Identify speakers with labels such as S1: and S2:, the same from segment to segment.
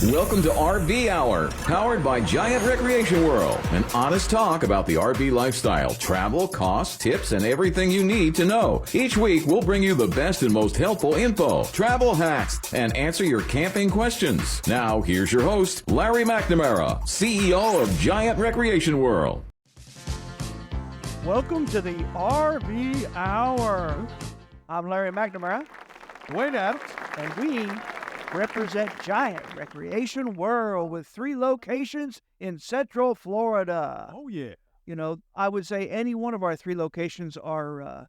S1: Welcome to RV Hour, powered by Giant Recreation World. An honest talk about the RV lifestyle, travel, costs, tips, and everything you need to know. Each week, we'll bring you the best and most helpful info, travel hacks, and answer your camping questions. Now, here's your host, Larry McNamara, CEO of Giant Recreation World.
S2: Welcome to the RV Hour. I'm Larry McNamara.
S3: Wayne Adams.
S2: And we represent Giant Recreation World with 3 locations in Central Florida.
S3: Oh, yeah.
S2: You know, I would say any one of our 3 locations are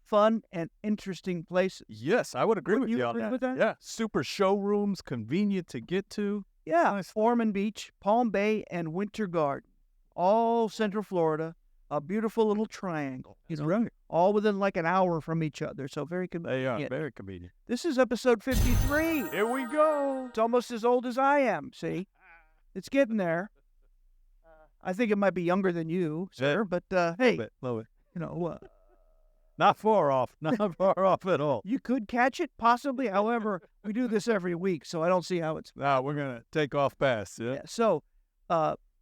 S2: fun and interesting places.
S3: Yes, I would agree with you on
S2: agree
S3: that.
S2: with that?
S3: Yeah, super showrooms, convenient to get to.
S2: Yeah,
S3: Nice.
S2: Foreman Beach, Palm Bay, and Winter Garden. All Central Florida. A beautiful little triangle.
S3: That's right.
S2: All within like an hour from each other. So very convenient.
S3: They are very convenient.
S2: This is episode 53.
S3: Here we go.
S2: It's almost as old as I am, see? It's getting there. I think it might be younger than you, sir, but hey,
S3: Love it.
S2: you know,
S3: Not far off. Not far off at all.
S2: you could catch it, possibly. However, we do this every week, so I don't see how it's...
S3: Now we're going to take off fast. Yeah.
S2: Yeah, so,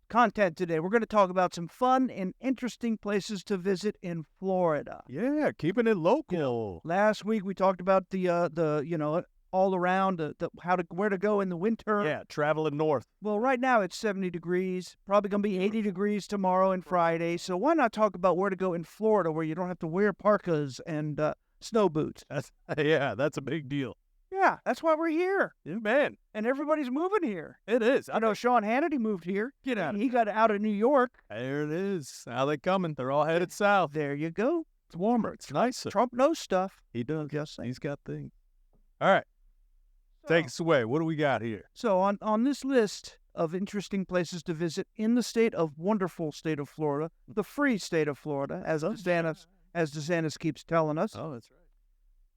S2: content today. We're going to talk about some fun and interesting places to visit in Florida.
S3: Yeah, keeping it local.
S2: Last week, we talked about the you know, all around, where to go in the winter.
S3: Yeah, traveling north.
S2: Well, right now it's 70 degrees, probably going to be 80 degrees tomorrow and Friday. So why not talk about where to go in Florida where you don't have to wear parkas and snow boots?
S3: That's a big deal.
S2: Yeah, that's why we're here.
S3: Yeah, man.
S2: And everybody's moving here.
S3: It is.
S2: I know Sean Hannity moved here.
S3: Get out of
S2: He got out of New York.
S3: There it is. Now they coming. They're all headed south.
S2: There you go.
S3: It's warmer. It's nicer.
S2: Trump knows stuff.
S3: He does.
S2: Just saying.
S3: He's got things. All right. Take us away. What do we got here?
S2: So on this list of interesting places to visit in the wonderful state of Florida, the free state of Florida, as DeSantis keeps telling us,
S3: Oh, that's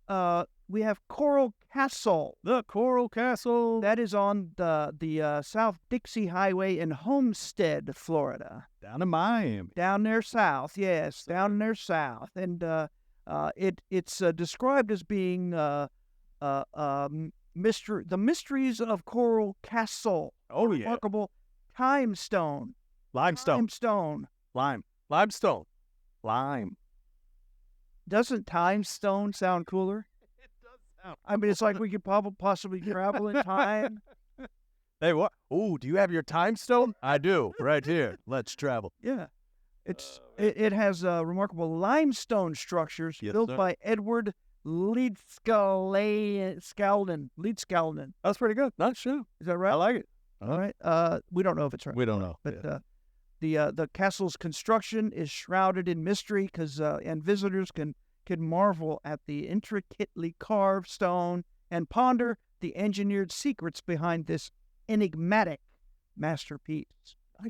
S3: right.
S2: we have Coral Castle.
S3: The Coral Castle.
S2: That is on the South Dixie Highway in Homestead, Florida.
S3: Down in Miami.
S2: Down there south, yes, down there south. And it's described as being the mysteries of Coral Castle.
S3: Oh, yeah.
S2: Remarkable limestone.
S3: Limestone. Limestone. Lime.
S2: Doesn't time stone sound cooler?
S3: It does sound.
S2: I mean, it's like we could possibly travel in time.
S3: Hey, what? Oh, do you have your time stone? I do. Right here. Let's travel.
S2: Yeah. It has remarkable limestone structures built by Edward Leedskalnin.
S3: That's pretty good. Nice show.
S2: Is that right?
S3: I like it.
S2: All right. We don't know if it's right.
S3: We don't know.
S2: But the castle's construction is shrouded in mystery and visitors can marvel at the intricately carved stone and ponder the engineered secrets behind this enigmatic masterpiece.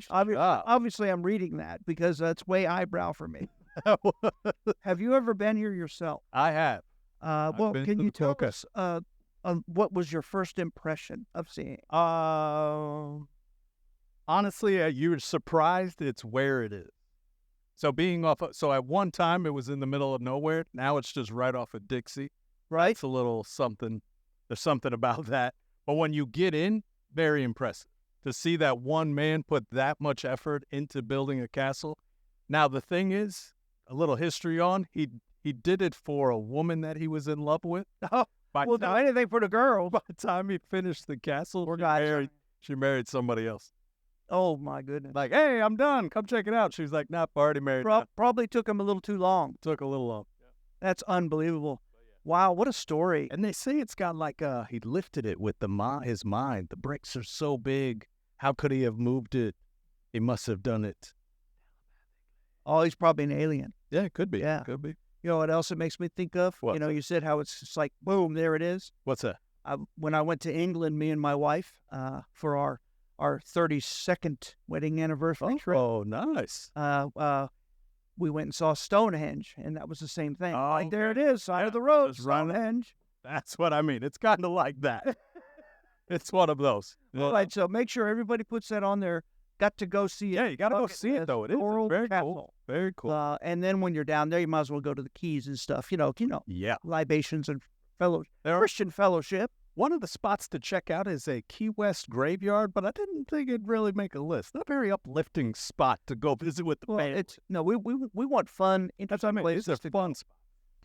S2: Obviously, I'm reading that because that's way eyebrow for me. Have you ever been here yourself?
S3: I have.
S2: Well, can you tell us what was your first impression of seeing it?
S3: Honestly, you're surprised it's where it is. So at one time it was in the middle of nowhere. Now it's just right off of Dixie.
S2: Right.
S3: It's a little something. There's something about that. But when you get in, very impressive to see that one man put that much effort into building a castle. Now the thing is, a little history on he did it for a woman that he was in love with.
S2: Oh, well, no, anything for the girl.
S3: By the time he finished the castle, she married somebody else.
S2: Oh, my goodness.
S3: Like, hey, I'm done. Come check it out. She's like, nah, already married.
S2: Probably took him a little too long.
S3: Took a little long. Yeah.
S2: That's unbelievable. Wow, what a story.
S3: And they say it's got like he lifted it with his mind. The bricks are so big. How could he have moved it? He must have done it.
S2: Oh, he's probably an alien.
S3: Yeah, it could be.
S2: Yeah.
S3: Could be.
S2: You know what else it makes me think of?
S3: What?
S2: You know, you said how it's just like, boom, there it is.
S3: What's that?
S2: When I went to England, me and my wife, for our 32nd wedding anniversary trip.
S3: Oh, nice.
S2: We went and saw Stonehenge, and that was the same thing.
S3: Oh,
S2: like, there it is, side of the road,
S3: just run it.
S2: Stonehenge.
S3: That's what I mean. It's kind of like that. It's one of those.
S2: All right, so make sure everybody puts that on their got to go see it.
S3: Yeah, you got to go see it, though. It is very
S2: Castle.
S3: cool. Very cool.
S2: And then when you're down there, you might as well go to the Keys and stuff. You know,
S3: Yeah.
S2: libations and Christian fellowship.
S3: One of the spots to check out is a Key West graveyard, but I didn't think it'd really make a list. Not a very uplifting spot to go visit with the
S2: Well,
S3: family.
S2: we want fun,
S3: That's what I
S2: interesting
S3: mean.
S2: places
S3: These are
S2: to
S3: fun spots.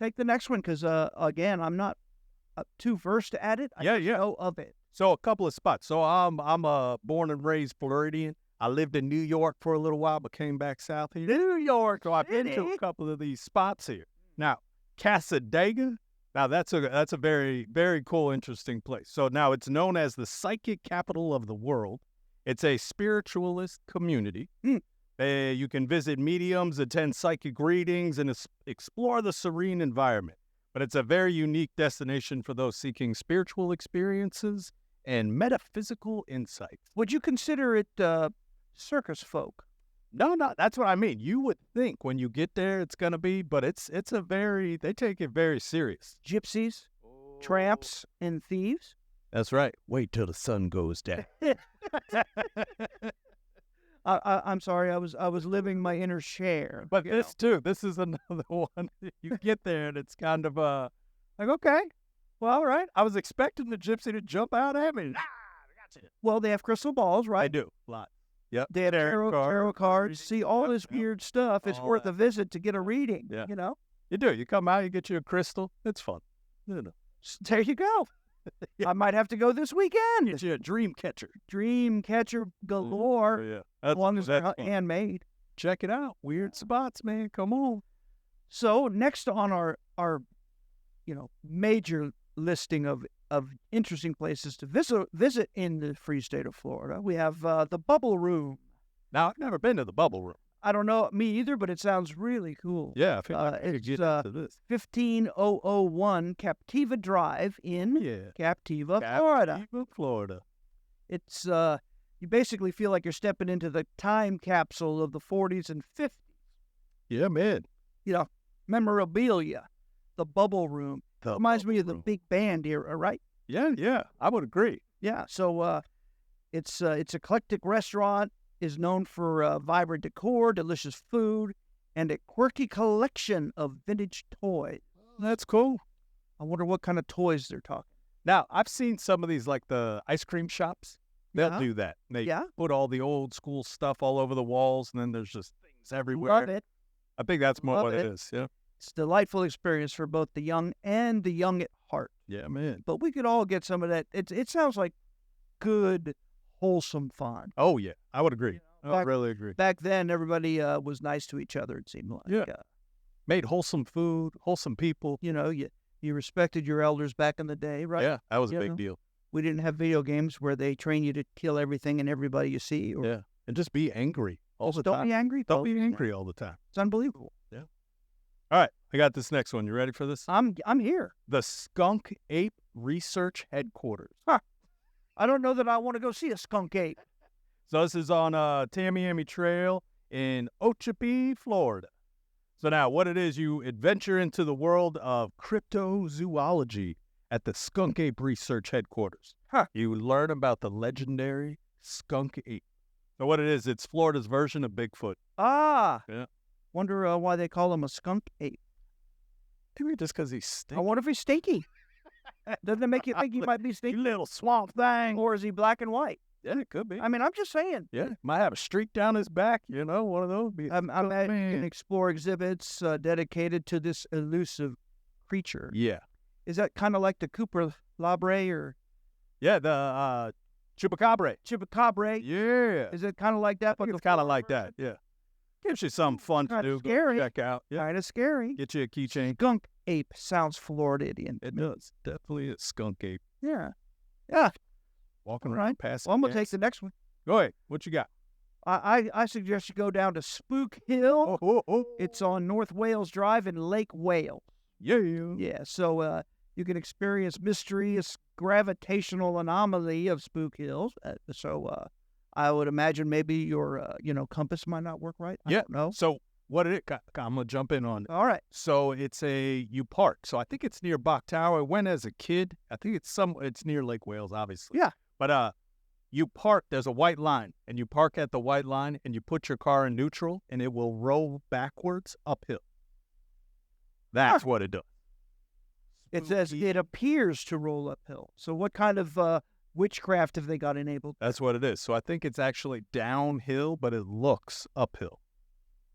S2: take the next one because again, I'm not too versed at it. I
S3: Yeah,
S2: just
S3: yeah.
S2: know of it.
S3: So a couple of spots. So I'm a born and raised Floridian. I lived in New York for a little while, but came back south here.
S2: New York.
S3: So I've been to
S2: City.
S3: a couple of these spots here. Now, Cassadaga. Now that's a very, very cool, interesting place. So now it's known as the psychic capital of the world. It's a spiritualist community. You can visit mediums, attend psychic readings, and explore the serene environment. But it's a very unique destination for those seeking spiritual experiences and metaphysical insights.
S2: Would you consider it circus folk?
S3: No, that's what I mean. You would think when you get there it's going to be, but they take it very serious.
S2: Gypsies, tramps, and thieves?
S3: That's right. Wait till the sun goes down.
S2: I'm sorry, I was living my inner share.
S3: But
S2: you
S3: this too, this is another one. You get there and it's kind of like, okay, well, all right. I was expecting the gypsy to jump out at me.
S2: Well, they have crystal balls, right?
S3: I do. A lot. Yep.
S2: They have tarot cards. See, all this
S3: Yep.
S2: weird stuff. It's
S3: All
S2: worth
S3: that.
S2: a visit to get a reading.
S3: Yeah.
S2: You know?
S3: You do. You come out, you get you a crystal. It's fun. You know.
S2: There you go. I might have to go this weekend.
S3: Get you a dream catcher.
S2: Dream catcher galore.
S3: Yeah.
S2: As long as they're
S3: that's fun.
S2: handmade.
S3: Check it out. Weird spots, man. Come on.
S2: So next on our major listing of interesting places to visit in the free state of Florida, we have the Bubble Room.
S3: Now, I've never been to the Bubble Room.
S2: I don't know me either, but it sounds really cool.
S3: Yeah, I feel like I could
S2: it's
S3: get into this.
S2: 15001 Captiva Drive in
S3: Yeah.
S2: Captiva, Florida.
S3: Captiva, Florida.
S2: It's you basically feel like you're stepping into the time capsule of the 40s and 50s.
S3: Yeah, man.
S2: Memorabilia, the Bubble Room.
S3: The
S2: Reminds me of
S3: Bubble
S2: the
S3: Room.
S2: big band era, right?
S3: Yeah, I would agree.
S2: Yeah. So it's eclectic restaurant, is known for vibrant decor, delicious food, and a quirky collection of vintage toys.
S3: That's cool.
S2: I wonder what kind of toys they're talking.
S3: Now, I've seen some of these, like the ice cream shops. They'll
S2: Yeah.
S3: do that. They
S2: Yeah.
S3: put all the old school stuff all over the walls, and then there's just things everywhere.
S2: Love it.
S3: I think that's more
S2: Love
S3: what it
S2: it.
S3: is. Yeah.
S2: It's a delightful experience for both the young and the young at heart.
S3: Yeah, man.
S2: But we could all get some of that. It sounds like good, wholesome fun.
S3: Oh, yeah. I would agree. I
S2: back-
S3: really agree.
S2: Back then, everybody was nice to each other, it seemed like.
S3: Yeah. Made wholesome food, wholesome people.
S2: You respected your elders back in the day, right?
S3: Yeah, that was a
S2: You
S3: big
S2: know.
S3: deal.
S2: We didn't have video games where they train you to kill everything and everybody you see. Or
S3: Yeah. And just be angry all the
S2: don't
S3: time.
S2: be angry.
S3: Don't
S2: folks.
S3: be angry all the time.
S2: It's unbelievable.
S3: All right. I got this next one. You ready for this?
S2: I'm here.
S3: The Skunk Ape Research Headquarters.
S2: I don't know that I want to go see a skunk ape.
S3: So this is on Tamiami Trail in Okeechobee, Florida. So now what it is, you adventure into the world of cryptozoology at the Skunk Ape Research Headquarters. You learn about the legendary skunk ape. So what it is, it's Florida's version of Bigfoot.
S2: Ah.
S3: Yeah.
S2: Wonder why they call him a skunk ape.
S3: Maybe just because he's
S2: I
S3: stinky.
S2: wonder if he's stinky. Doesn't it make you think he might be
S3: You
S2: stinky?
S3: little swamp thing.
S2: Or is he black and white?
S3: Yeah, it could be.
S2: I mean, I'm just saying.
S3: Yeah, might have a streak down his back, one of those.
S2: I'm you can
S3: man.
S2: explore exhibits dedicated to this elusive creature.
S3: Yeah.
S2: Is that kind of like the Cooper Labre or
S3: Yeah, the Chupacabra.
S2: Chupacabra?
S3: Yeah.
S2: Is it kind of like that?
S3: I think it's kind of like that, yeah. Gives you something fun to
S2: Kinda
S3: do. Go
S2: scary.
S3: check out. Yeah.
S2: Kind of scary.
S3: Get you a keychain.
S2: Skunk ape sounds Floridian.
S3: It does. Definitely a skunk ape.
S2: Yeah. Yeah.
S3: Walking
S2: All
S3: around
S2: right.
S3: past.
S2: Well, I'm going to take the next one.
S3: Go ahead. What you got?
S2: I suggest you go down to Spook Hill.
S3: Oh.
S2: It's on North Wales Drive in Lake Wales.
S3: Yeah.
S2: Yeah, so you can experience mysterious gravitational anomaly of Spook Hills. I would imagine maybe your compass might not work right. I don't know.
S3: So what it is, I'm going to jump in on it.
S2: All right.
S3: So you park. So I think it's near Bach Tower. I went as a kid. I think it's near Lake Wales, obviously.
S2: Yeah.
S3: But you park, there's a white line, and you park at the white line, and you put your car in neutral, and it will roll backwards uphill. That's what it does.
S2: It says it appears to roll uphill. So what kind of witchcraft have they got enabled?
S3: That's what it is. So I think it's actually downhill, but it looks uphill.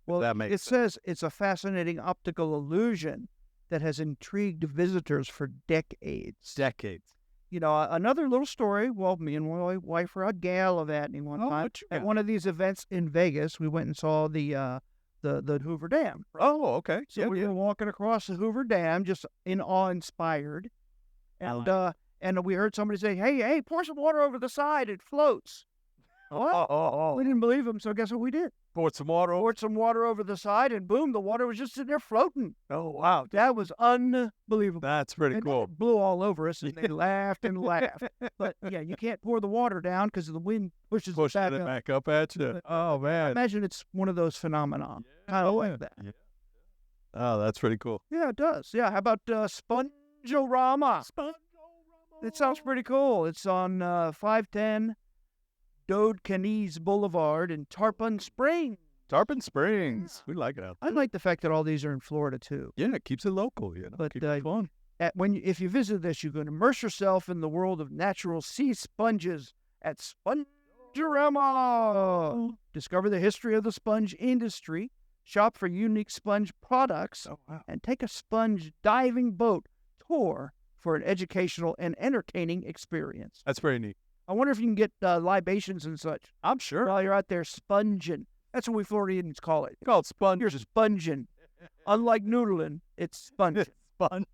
S2: Well,
S3: that makes
S2: it says it's a fascinating optical illusion that has intrigued visitors for decades.
S3: Decades.
S2: You know, another little story. Well, me and my wife were out gallivanting one time
S3: what you
S2: at
S3: got?
S2: one of these events in Vegas. We went and saw the Hoover Dam.
S3: Oh, okay.
S2: So we were walking across the Hoover Dam, just in awe-inspired, and we heard somebody say, "Hey, pour some water over the side. It floats." What? We didn't believe him, so guess what we did?
S3: Poured some water over.
S2: Poured some water over the side, and boom, the water was just sitting there floating.
S3: Oh, wow.
S2: That was unbelievable.
S3: That's pretty
S2: And
S3: cool.
S2: it blew all over us, and they laughed and laughed. But yeah, you can't pour the water down because the wind pushes
S3: Pushing
S2: it
S3: it
S2: back up.
S3: back up at you. Oh,
S2: I
S3: man.
S2: imagine it's one of those phenomena, kind of like that.
S3: Yeah. Oh, that's pretty cool.
S2: Yeah, it does. Yeah, how about Spongeorama? It sounds pretty cool. It's on 510 Dodecanese Boulevard in Tarpon Springs.
S3: Tarpon Springs. We like it out there.
S2: I like the fact that all these are in Florida, too.
S3: Yeah, it keeps it local,
S2: But,
S3: keeps it fun.
S2: If you visit this, you can immerse yourself in the world of natural sea sponges at Spongeorama. Discover the history of the sponge industry, shop for unique sponge products, and take a sponge diving boat tour for an educational and entertaining experience.
S3: That's pretty neat.
S2: I wonder if you can get libations and such
S3: I'm sure.
S2: while you're out there sponging. That's what we Floridians call it.
S3: It's called sponge.
S2: You're sponging. Unlike noodling, it's sponging.
S3: Sponge.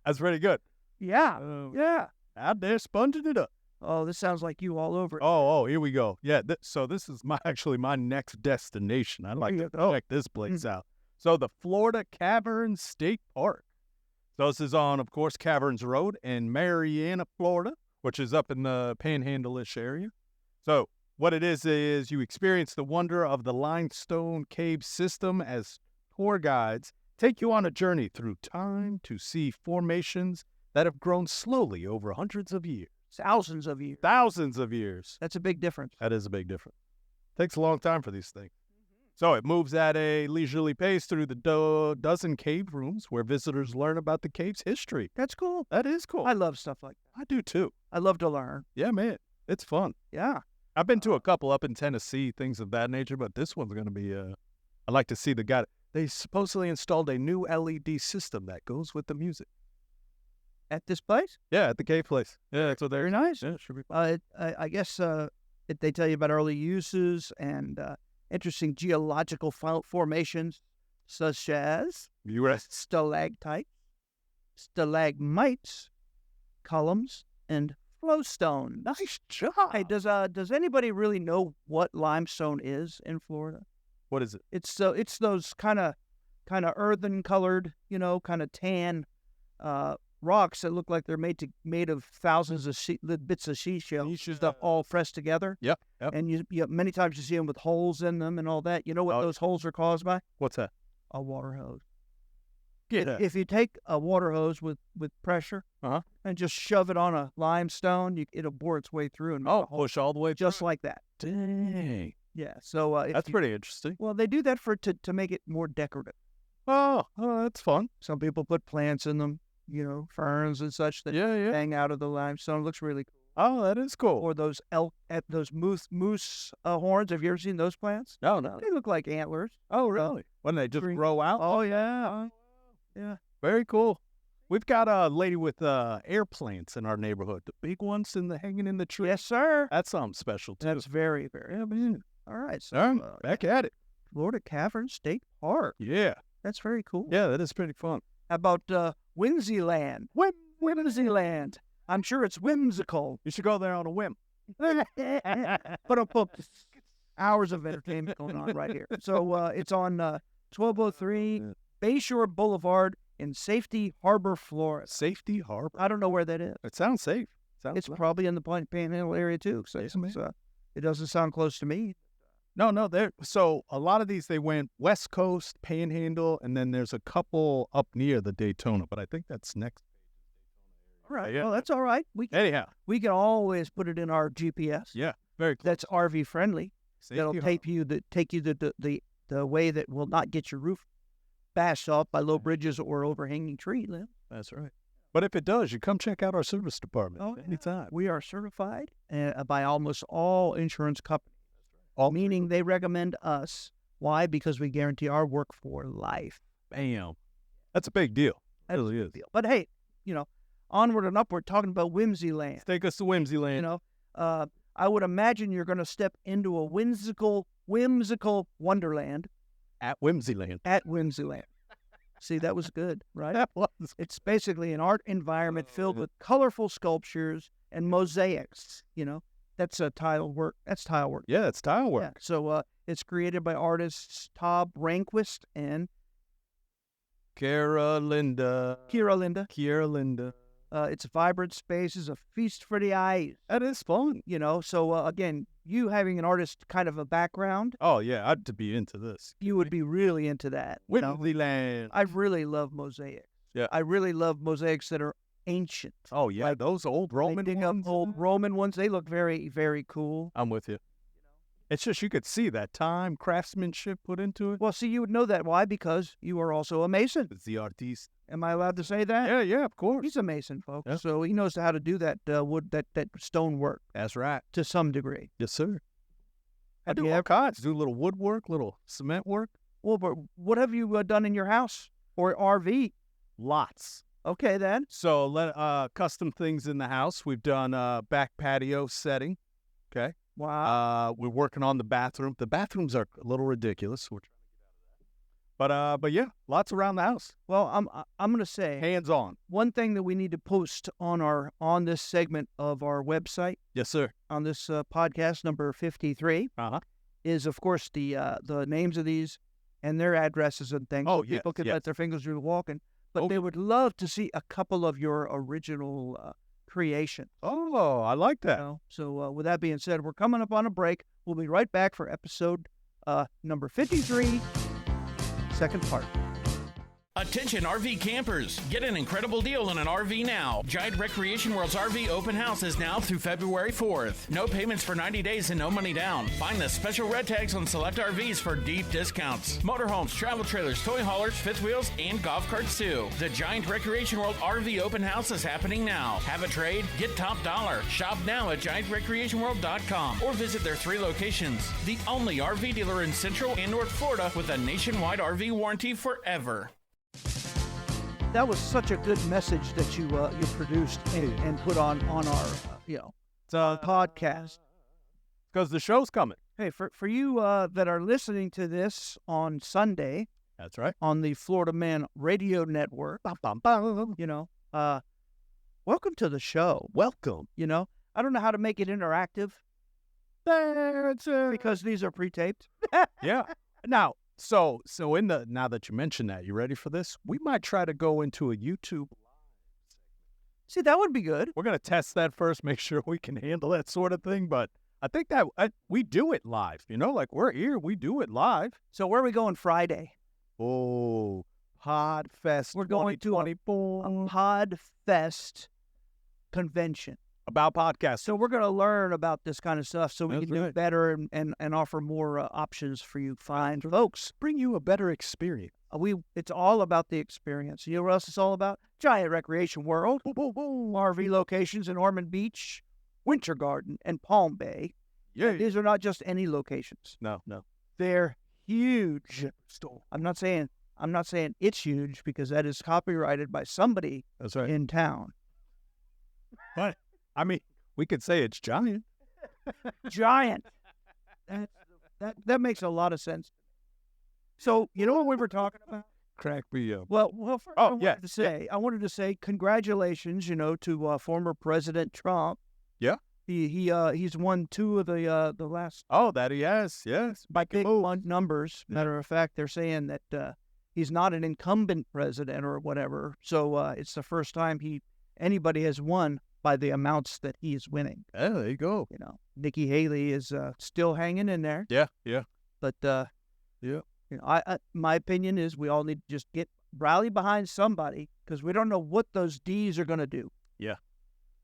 S3: That's pretty good.
S2: Yeah, yeah.
S3: Out there sponging it up.
S2: Oh, this sounds like you all over it.
S3: Oh, here we go. Yeah, so this is actually my next destination. I'd like to check this place out. So the Florida Caverns State Park. So this is on, of course, Caverns Road in Marianna, Florida, which is up in the Panhandle-ish area. So what it is you experience the wonder of the limestone cave system as tour guides take you on a journey through time to see formations that have grown slowly over hundreds of years.
S2: Thousands of years.
S3: Thousands of years.
S2: That's a big difference.
S3: That is a big difference. Takes a long time for these things. So it moves at a leisurely pace through the dozen cave rooms where visitors learn about the cave's history.
S2: That's cool.
S3: That is cool.
S2: I love stuff like that.
S3: I do too.
S2: I love to learn.
S3: Yeah, man. It's fun.
S2: Yeah.
S3: I've been to a couple up in Tennessee, things of that nature, but this one's going to be, I'd like to see the guy. They supposedly installed a new LED system that goes with the music.
S2: At this place?
S3: Yeah, at the cave place. Yeah, that's what they're.
S2: Very nice.
S3: Yeah, should be.
S2: I guess they tell you about early uses and interesting geological formations such as
S3: U.S.
S2: stalactites, stalagmites, columns, and flowstone.
S3: Nice job.
S2: Hey, does anybody really know what limestone is in Florida?
S3: What is it?
S2: It's those kind of earthen colored, kind of tan rocks that look like they're made of thousands of bits of seashell stuff all pressed together.
S3: Yep.
S2: And you many times you see them with holes in them and all that. You know what those holes are caused by?
S3: What's that?
S2: A water hose.
S3: If
S2: If you take a water hose with pressure and just shove it on a limestone, it'll bore its way through and make a hole
S3: push all the way
S2: just
S3: through.
S2: like that.
S3: Dang.
S2: Yeah. So
S3: That's pretty interesting.
S2: well. They do that to make it more decorative.
S3: Oh, that's fun.
S2: Some people put plants in them, ferns and such that
S3: Yeah.
S2: hang out of the limestone. It looks really cool.
S3: Oh, that is cool.
S2: Or those moose horns. Have you ever seen those plants?
S3: No.
S2: They look like antlers.
S3: Oh, really? When they just
S2: green.
S3: grow out?
S2: Oh yeah, yeah.
S3: Very cool. We've got a lady with air plants in our neighborhood. The big ones hanging in the tree.
S2: Yes, sir.
S3: That's something special, too.
S2: That's very, very.
S3: Yeah, man.
S2: All right. So,
S3: All right, back at it.
S2: Florida Caverns State Park.
S3: Yeah.
S2: That's very cool.
S3: Yeah, that is pretty fun.
S2: How about Whimsyland? Whimsyland. I'm sure it's whimsical.
S3: You should go there on a whim.
S2: But hours of entertainment going on right here. So it's on 1203 Bayshore Boulevard in Safety Harbor, Florida.
S3: Safety Harbor.
S2: I don't know where that is.
S3: It sounds safe.
S2: It's probably in the Panhandle area too. So it doesn't sound close to me.
S3: No. So a lot of these, they went West Coast, Panhandle, and then there's a couple up near the Daytona, but I think that's next.
S2: All right.
S3: Yeah.
S2: Well, that's all right.
S3: Anyhow.
S2: We can always put it in our GPS.
S3: Yeah. Very cool.
S2: That's RV friendly.
S3: Safety
S2: That'll
S3: Harbor.
S2: take you the way that will not get your roof bashed off by low bridges or overhanging tree limbs.
S3: That's right. But if it does, you come check out our service department anytime.
S2: We are certified by almost all insurance companies, meaning they recommend us. Why? Because we guarantee our work for life.
S3: Bam. That's a big deal. That really is.
S2: But hey, onward and upward, talking about whimsy land.
S3: Take us to whimsy land.
S2: I would imagine you're going to step into a whimsical wonderland.
S3: At Whimsyland.
S2: At Whimsyland. See, that was good, right?
S3: That was.
S2: It's basically an art environment filled with colorful sculptures and mosaics. That's tile work. That's tile work.
S3: Yeah, it's tile work.
S2: Yeah. So it's created by artists Tob Rehnquist and
S3: Kira Linda.
S2: It's vibrant spaces, a feast for the eyes.
S3: That is fun.
S2: So again, you having an artist kind of a background.
S3: Oh, yeah, I'd to be into this.
S2: You would be really into that.
S3: Whimsyland.
S2: I really love mosaics.
S3: Yeah.
S2: I really love mosaics that are ancient.
S3: Oh, yeah, those old Roman ones.
S2: Old Roman ones, they look very, very cool.
S3: I'm with you. It's just you could see that time, craftsmanship put into it.
S2: Well, see, you would know that. Why? Because you are also a mason.
S3: It's the artiste.
S2: Am I allowed to say that?
S3: Yeah, of course.
S2: He's a mason, folks.
S3: Yeah.
S2: So he knows how to do that wood, that stone work.
S3: That's right.
S2: To some degree.
S3: Yes, sir. I
S2: Have
S3: do
S2: you
S3: all
S2: ever-
S3: kinds. Do little woodwork, little cement work.
S2: Well, but what have you done in your house or RV?
S3: Lots.
S2: Okay, then.
S3: So custom things in the house. We've done back patio setting. Okay.
S2: Wow.
S3: We're working on the bathroom. The bathrooms are a little ridiculous. So we're trying to get out of that. But yeah, lots around the house.
S2: Well, I'm going to say
S3: Hands on.
S2: one thing that we need to post on this segment of our website,
S3: Yes, sir.
S2: on this podcast number 53, is of course the names of these and their addresses and things.
S3: Oh,
S2: so people can
S3: yes.
S2: let their fingers do the walking. But they would love to see a couple of your original creations.
S3: Oh, I like that.
S2: So with that being said, we're coming up on a break. We'll be right back for episode number 53, second part.
S4: Attention RV campers, get an incredible deal on an RV now. Giant Recreation World's RV open house is now through February 4th. No payments for 90 days and no money down. Find the special red tags on select RVs for deep discounts. Motorhomes, travel trailers, toy haulers, fifth wheels, and golf carts too. The Giant Recreation World RV open house is happening now. Have a trade? Get top dollar. Shop now at GiantRecreationWorld.com or visit their 3 locations. The only RV dealer in Central and North Florida with a nationwide RV warranty forever.
S2: That was such a good message that you produced and put on our podcast.
S3: Because the show's coming.
S2: Hey, for you that are listening to this on Sunday,
S3: That's right.
S2: on the Florida Man Radio Network, welcome to the show.
S3: Welcome.
S2: I don't know how to make it interactive because these are pre-taped.
S3: Yeah. Now, so now that you mention that, you ready for this? We might try to go into a YouTube.
S2: See, that would be good.
S3: We're going to test that first, make sure we can handle that sort of thing. But I think that we do it live, like we're here, we do it live.
S2: So where are we going Friday?
S3: Oh, Podfest.
S2: We're going to a Podfest convention.
S3: About podcasts.
S2: So we're going to learn about this kind of stuff so we
S3: That's
S2: can do
S3: right.
S2: it better and offer more options for you fine folks.
S3: Bring you a better experience.
S2: It's all about the experience. You know what else it's all about? Giant Recreation World.
S3: Boom, boom, boom.
S2: RV locations in Ormond Beach, Winter Garden, and Palm Bay.
S3: Yeah.
S2: These are not just any locations.
S3: No.
S2: They're huge. I'm not saying it's huge because that is copyrighted by somebody
S3: That's right.
S2: in town.
S3: But, I mean, we could say it's giant.
S2: Giant. That makes a lot of sense. So, you know what we were talking about?
S3: Crack me up.
S2: Well, first
S3: Oh,
S2: I wanted to say congratulations, to former President Trump.
S3: Yeah.
S2: He's won 2 of the last
S3: Oh, that he has. Yes.
S2: by big numbers. Matter of fact, they're saying that he's not an incumbent president or whatever. So it's the first time anybody has won by the amounts that he's winning.
S3: Yeah, there you go.
S2: Nikki Haley is still hanging in there.
S3: Yeah.
S2: But
S3: Yeah.
S2: my opinion is we all need to just rally behind somebody because we don't know what those D's are going to do.
S3: Yeah.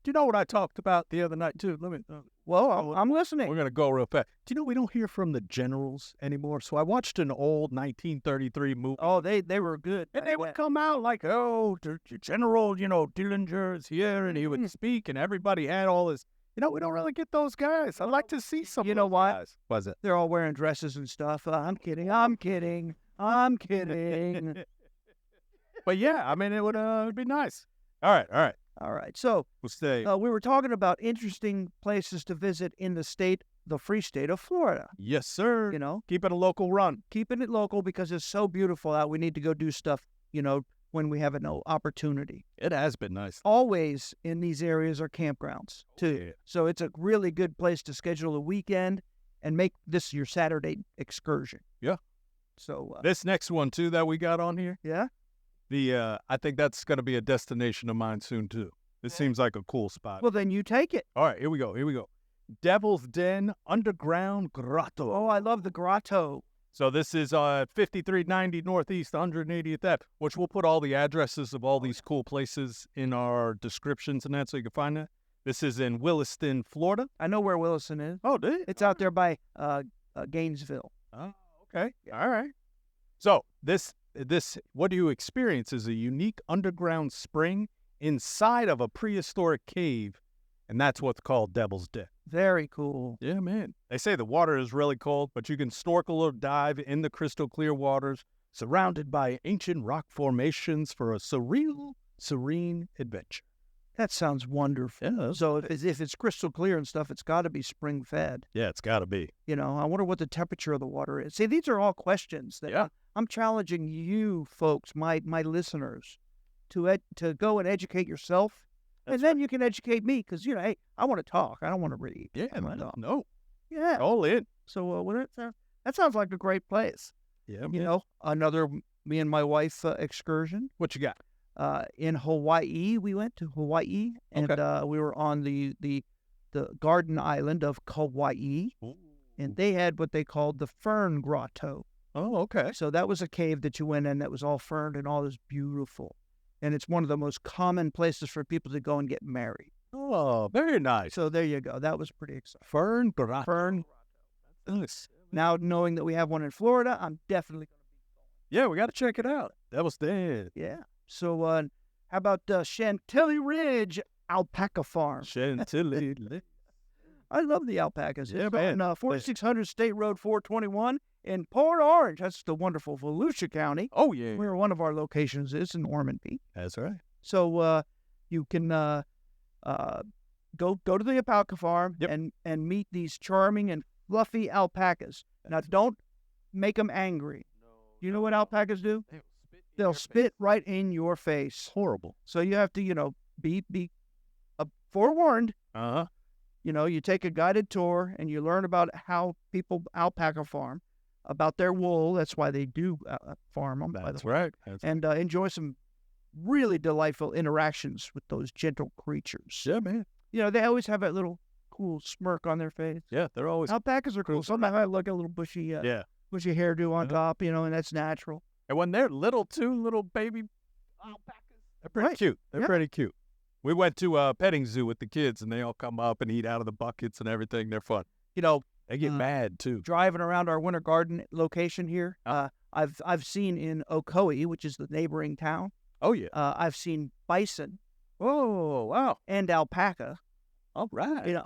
S3: Do you know what I talked about the other night, too? Let me...
S2: Well, I'm listening.
S3: We're going to go real fast. Do you know we don't hear from the generals anymore? So I watched an old 1933 movie.
S2: Oh, they were good.
S3: And they would come out like, oh, General, Dillinger is here, and he would speak, and everybody had all this. We don't really get those guys. I'd like to see some.
S2: You know what?
S3: Guys. Was it?
S2: They're all wearing dresses and stuff. I'm kidding. I'm kidding. I'm kidding.
S3: But yeah, I mean, it would be nice. All right.
S2: All right. So
S3: We'll stay.
S2: we were talking about interesting places to visit in the free state of Florida.
S3: Yes, sir.
S2: Keep
S3: it a local run.
S2: Keeping it local because it's so beautiful out. We need to go do stuff, when we have an opportunity.
S3: It has been nice.
S2: Always in these areas are campgrounds, too.
S3: Yeah.
S2: So it's a really good place to schedule a weekend and make this your Saturday excursion.
S3: Yeah.
S2: So
S3: this next one, too, that we got on here,
S2: yeah,
S3: I think that's going to be a destination of mine soon, too. This seems like a cool spot.
S2: well, then you take it.
S3: All right, here we go. Devil's Den Underground Grotto.
S2: Oh, I love the grotto.
S3: So this is 5390 Northeast 180th Ave, which we'll put all the addresses of all these cool places in our descriptions and that, so you can find that. This is in Williston, Florida.
S2: I know where Williston is.
S3: Oh, do you?
S2: It's out there by Gainesville.
S3: Oh, okay. All right. So this what you experience is a unique underground spring inside of a prehistoric cave, and that's what's called Devil's Den.
S2: Very cool.
S3: Yeah, man. They say the water is really cold, but you can snorkel or dive in the crystal clear waters, surrounded by ancient rock formations for a serene adventure.
S2: That sounds wonderful.
S3: Yeah.
S2: So if it's crystal clear and stuff, it's got to be spring fed.
S3: Yeah, it's got to be.
S2: I wonder what the temperature of the water is. See, these are all questions that I'm challenging you folks, my listeners, to go and educate yourself. And then you can educate me because, hey, I want to talk. I don't want to read.
S3: Yeah,
S2: I wanna talk.
S3: no.
S2: Yeah.
S3: All in.
S2: So that sounds like a great place.
S3: Yeah,
S2: Another me and my wife excursion.
S3: What you got?
S2: In Hawaii, we went to Hawaii, and we were on the garden island of Kauai, and they had what they called the Fern Grotto.
S3: Oh, okay.
S2: So that was a cave that you went in that was all ferned and all this beautiful. And it's one of the most common places for people to go and get married.
S3: Oh, very nice.
S2: So there you go. That was pretty exciting.
S3: Fern Grotto.
S2: Fern.
S3: Nice.
S2: Now, knowing that we have one in Florida, I'm definitely going to be going.
S3: Yeah, we got to check it out. Devil's Den.
S2: Yeah. So how about Chantilly Ridge Alpaca Farm?
S3: Chantilly.
S2: I love the alpacas.
S3: Yeah,
S2: It's
S3: man.
S2: on 4600 State Road 421 in Port Orange. That's the wonderful Volusia County,
S3: Oh, yeah.
S2: where one of our locations is in Ormond Beach.
S3: That's right.
S2: So you can go to the alpaca farm
S3: Yep.
S2: and meet these charming and fluffy alpacas. Now, don't make them angry. You know what alpacas do? They'll spit right in your face.
S3: Horrible.
S2: So you have to, be forewarned.
S3: Uh-huh.
S2: You take a guided tour and you learn about how people alpaca farm, about their wool. That's why they do farm them.
S3: That's right.
S2: And enjoy some really delightful interactions with those gentle creatures.
S3: Yeah, man.
S2: They always have that little cool smirk on their face.
S3: Yeah, they're always...
S2: Alpacas are cool. Sometimes I look at a little bushy hairdo on top, and that's natural.
S3: And when they're little baby alpacas, they're pretty cute. They're
S2: Yeah.
S3: pretty cute. We went to a petting zoo with the kids, and they all come up and eat out of the buckets and everything. They're fun. They get mad, too.
S2: Driving around our winter garden location here, I've seen in Ocoee, which is the neighboring town,
S3: Oh, yeah.
S2: I've seen bison
S3: Oh, wow.
S2: and alpaca,
S3: All right.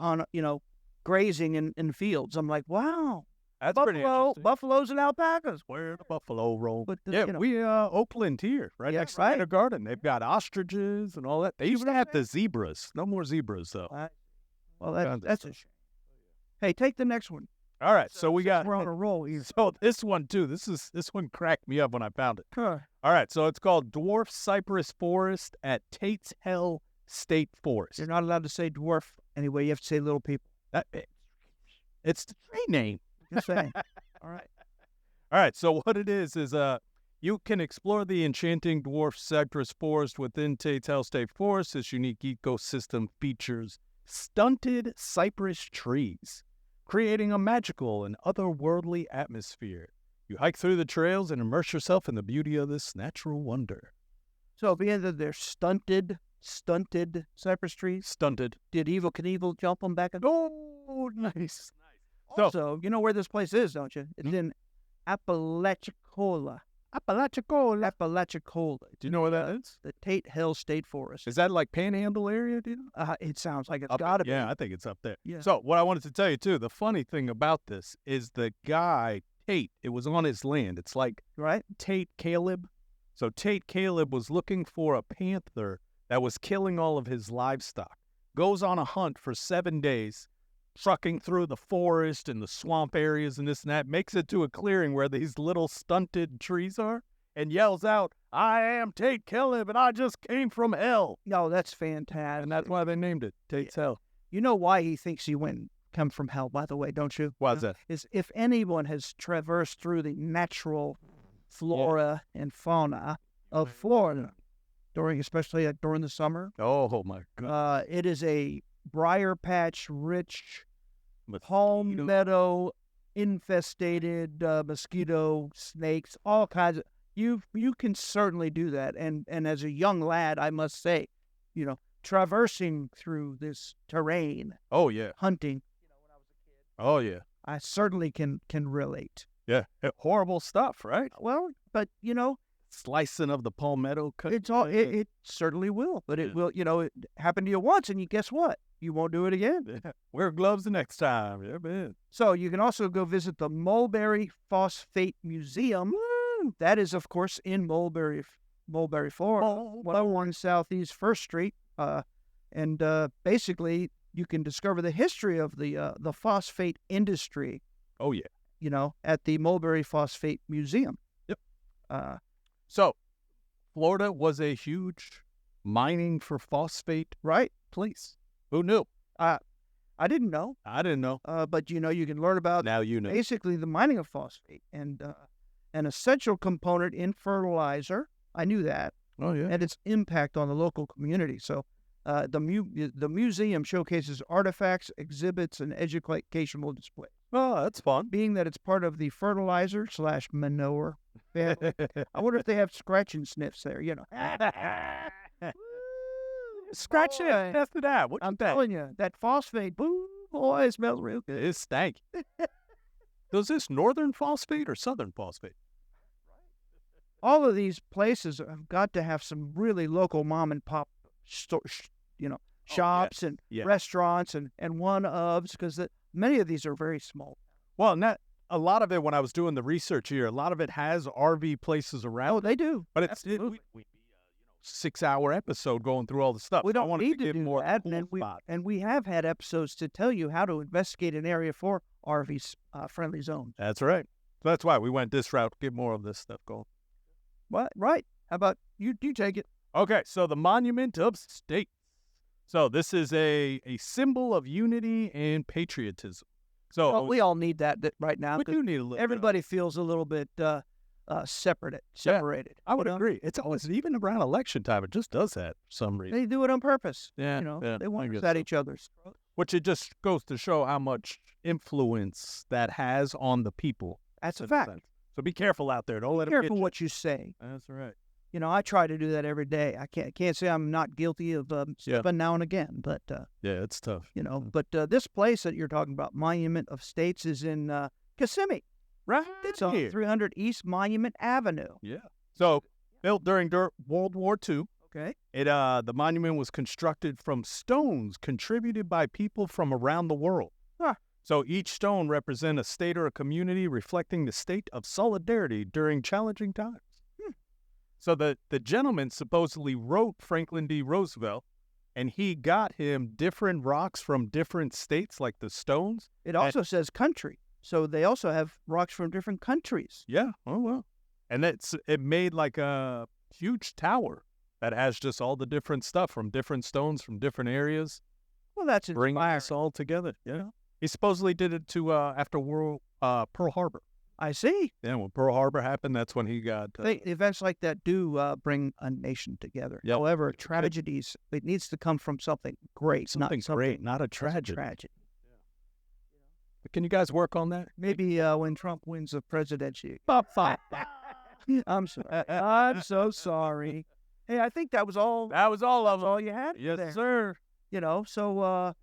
S2: grazing in fields. I'm like, wow,
S3: That's pretty interesting.
S2: buffaloes and alpacas.
S3: Where the buffalo roam.
S2: But
S3: we Oakland here, right next to the garden. They've got ostriches and all that. They used to have the zebras. No more zebras, though.
S2: Well, that's a shame. Hey, take the next one.
S3: All right, so we got...
S2: We're on a roll here.
S3: So this one, too. This one cracked me up when I found it.
S2: Huh.
S3: All right, so it's called Dwarf Cypress Forest at Tate's Hell State Forest.
S2: You're not allowed to say dwarf anyway. You have to say little people.
S3: It's the tree name.
S2: Just saying. All right.
S3: All right, so what it is you can explore the enchanting dwarf cypress forest within Tate's Hell State Forest. This unique ecosystem features stunted cypress trees, creating a magical and otherworldly atmosphere. You hike through the trails and immerse yourself in the beauty of this natural wonder.
S2: So being that they're stunted stunted cypress trees.
S3: Stunted.
S2: Did Evel Knievel jump them back?
S3: Oh, nice. So,
S2: Also, you know where this place is, don't you? It's in Apalachicola.
S3: Apalachicola.
S2: Apalachicola.
S3: Do you know where that is?
S2: The Tate Hill State Forest.
S3: Is that like Panhandle area, do you know?
S2: It sounds like it's
S3: Up-
S2: got to be.
S3: Yeah, I think it's up there.
S2: Yeah.
S3: So what I wanted to tell you, too, the funny thing about this is the guy, Tate, it was on his land. It's like
S2: Right?
S3: Tate Caleb. So Tate Caleb was looking for a panther that was killing all of his livestock. Goes on a hunt for 7 days, trucking through the forest and the swamp areas and this and that, makes it to a clearing where these little stunted trees are, and yells out, "I am Tate Caleb, and I just came from hell."
S2: No, that's fantastic.
S3: And that's why they named it Tate's Hell.
S2: You know why he thinks he come from hell, by the way, don't you?
S3: Why's that?
S2: Is if anyone has traversed through the natural flora and fauna of Florida, especially during the summer,
S3: Oh, my God.
S2: it is a briar patch rich,
S3: Mosquito.
S2: palmetto infestated, mosquito, snakes, all kinds of. You can certainly do that, and as a young lad, I must say, traversing through this terrain,
S3: Oh, yeah.
S2: hunting,
S3: Oh, yeah.
S2: I certainly can relate.
S3: Yeah. Horrible stuff, right?
S2: Well, but
S3: Slicing of the palmetto.
S2: it certainly will. But it
S3: Yeah.
S2: will, it happened to you once, and guess what? You won't do it again.
S3: Wear gloves the next time. Yeah, man.
S2: So you can also go visit the Mulberry Phosphate Museum. That is, of course, in Mulberry, Florida, 101 Southeast First Street. And basically, you can discover the history of the phosphate industry,
S3: Oh, yeah.
S2: at the Mulberry Phosphate Museum.
S3: Yep.
S2: So,
S3: Florida was a huge mining for phosphate
S2: right?
S3: place. Who knew?
S2: I didn't know,
S3: I didn't know.
S2: but you can learn about
S3: Now you know.
S2: basically the mining of phosphate and an essential component in fertilizer. I knew that,
S3: Oh, yeah.
S2: and its impact on the local community. So, the museum showcases artifacts, exhibits, and educational displays.
S3: Oh, that's fun.
S2: Being that it's part of the fertilizer/manure family, I wonder if they have scratch and sniffs there.
S3: Scratch it.
S2: Boy.
S3: After that. What
S2: I'm
S3: you think?
S2: telling you, that phosphate, boy, it smells real good.
S3: It's stanky. Does this northern phosphate or southern phosphate?
S2: All of these places have got to have some really local mom and pop shops and
S3: Yeah.
S2: restaurants and one-ofs, because many of these are very small.
S3: Well, not a lot of it. When I was doing the research here, a lot of it has RV places around.
S2: Oh, they do.
S3: But it's
S2: Absolutely.
S3: we'd be 6-hour episode going through all the stuff.
S2: We
S3: I
S2: don't
S3: wanted
S2: need to
S3: give
S2: do
S3: more
S2: that,
S3: cool spots.
S2: and we have had episodes to tell you how to investigate an area for RV friendly zones.
S3: That's right. So that's why we went this route. Get more of this stuff going.
S2: What? Right? How about you? You take it.
S3: Okay, so the Monument of States. So this is a symbol of unity and patriotism. So
S2: Well, we all need that right now.
S3: we
S2: 'Cause
S3: do need a little.
S2: everybody feels a little bit separated.
S3: I would
S2: You know?
S3: agree. It's always even around election time. It just does that for some reason.
S2: They do it on purpose.
S3: Yeah,
S2: They
S3: I
S2: want
S3: guess
S2: us at
S3: so.
S2: each other's throats.
S3: Which it just goes to show how much influence that has on the people.
S2: That's a
S3: in
S2: fact.
S3: sense. So be careful out there. Don't let
S2: Be
S3: them
S2: careful
S3: get you.
S2: what you say.
S3: That's right.
S2: I try to do that every day. I can't say I'm not guilty of slipping now and again, but
S3: Yeah, it's tough.
S2: But this place that you're talking about, Monument of States, is in Kissimmee.
S3: Right.
S2: It's on 300 East Monument Avenue.
S3: Yeah. So built during World War II.
S2: Okay.
S3: The monument was constructed from stones contributed by people from around the world.
S2: Huh.
S3: So each stone represents a state or a community reflecting the state of solidarity during challenging times. So the gentleman supposedly wrote Franklin D. Roosevelt, and he got him different rocks from different states, like the stones.
S2: It also says country, so they also have rocks from different countries.
S3: Yeah. Oh, well. And it made like a huge tower that has just all the different stuff from different stones from different areas.
S2: Well, that's
S3: Bringing
S2: inspiring.
S3: us all together. Yeah. He supposedly did it to after Pearl Harbor.
S2: I see.
S3: Yeah, when Pearl Harbor happened, that's when he got.
S2: Events like that do bring a nation together.
S3: Yep.
S2: However, tragedies, it needs to come from something great,
S3: something
S2: not something
S3: great, not a
S2: that's
S3: tragedy.
S2: tragic.
S3: Can you guys work on that?
S2: Maybe when Trump wins the presidency. I'm sorry. I'm so sorry. Hey, I think that was all.
S3: That was all of them.
S2: All you had.
S3: Yes,
S2: there.
S3: sir.
S2: So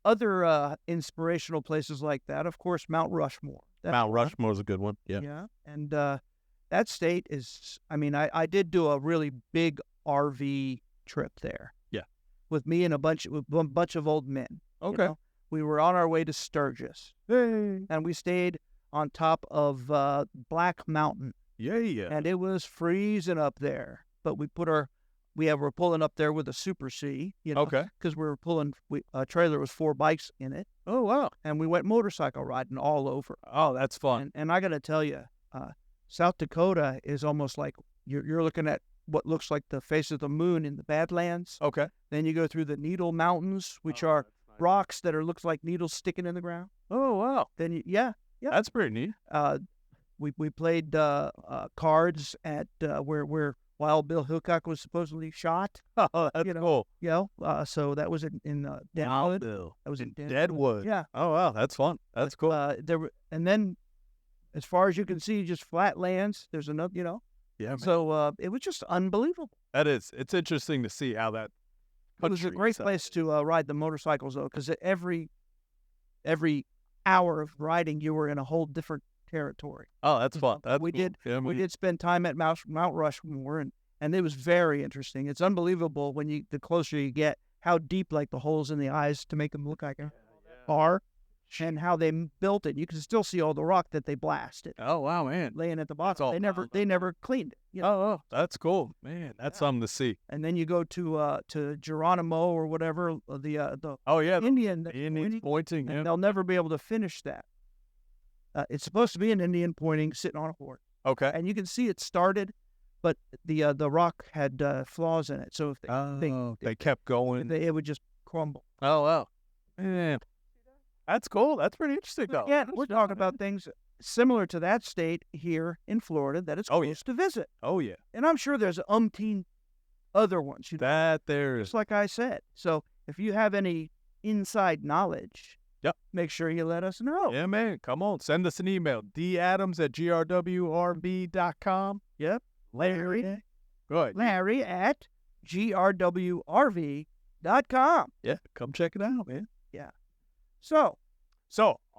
S2: other inspirational places like that, of course, Mount Rushmore.
S3: Mount Rushmore's a good one. Yeah.
S2: Yeah, and that state is. I mean, I did do a really big RV trip there.
S3: Yeah.
S2: With me and a bunch of old men.
S3: Okay.
S2: We were on our way to Sturgis.
S3: Hey.
S2: And we stayed on top of Black Mountain.
S3: Yeah.
S2: And it was freezing up there. But we were pulling up there with a Super C,
S3: Okay.
S2: because we were pulling a trailer with 4 bikes in it.
S3: Oh, wow.
S2: And we went motorcycle riding all over.
S3: Oh, that's fun.
S2: And I got to tell you, South Dakota is almost like you're looking at what looks like the face of the moon in the Badlands.
S3: Okay.
S2: Then you go through the Needle Mountains, which are rocks that looks like needles sticking in the ground.
S3: Oh, wow.
S2: Then yeah.
S3: That's pretty neat.
S2: We played cards at where Wild Bill Hickok was supposedly shot.
S3: Oh, that's cool.
S2: So that was in Deadwood.
S3: Wild Bill.
S2: That was in
S3: Deadwood.
S2: Yeah.
S3: Oh, wow. That's fun. That's cool.
S2: And then, as far as you can see, just flat lands. There's another,
S3: Yeah. Man.
S2: So it was just unbelievable.
S3: That is. It's interesting to see how that.
S2: It was a great place to ride the motorcycles, though, because every hour of riding, you were in a whole different territory.
S3: Oh, that's fun.
S2: We did spend time at Mount Rushmore, and it was very interesting. It's unbelievable the closer you get, how deep like the holes in the eyes to make them look like are, and how they built it. You can still see all the rock that they blasted.
S3: Oh, wow, man.
S2: Laying at the bottom. They never cleaned it.
S3: Oh, that's cool, man. That's something to see.
S2: And then you go to Geronimo or whatever the
S3: Indian pointing.
S2: And they'll never be able to finish that. It's supposed to be an Indian pointing, sitting on a horse.
S3: Okay.
S2: And you can see it started, but the rock had flaws in it. So if
S3: they kept going,
S2: it would just crumble.
S3: Oh, wow. Man. That's cool. That's pretty interesting, though.
S2: Yeah, we're talking about things similar to that state here in Florida that it's close to visit.
S3: Oh, yeah.
S2: And I'm sure there's umpteen other ones.
S3: There's.
S2: Just like I said. So if you have any inside knowledge, make sure you let us know.
S3: Yeah, man. Come on. Send us an email. dadams@grwrv.com.
S2: Yep. Larry.
S3: Good.
S2: Larry at grwrv.com.
S3: Yeah. Come check it out, man.
S2: Yeah. So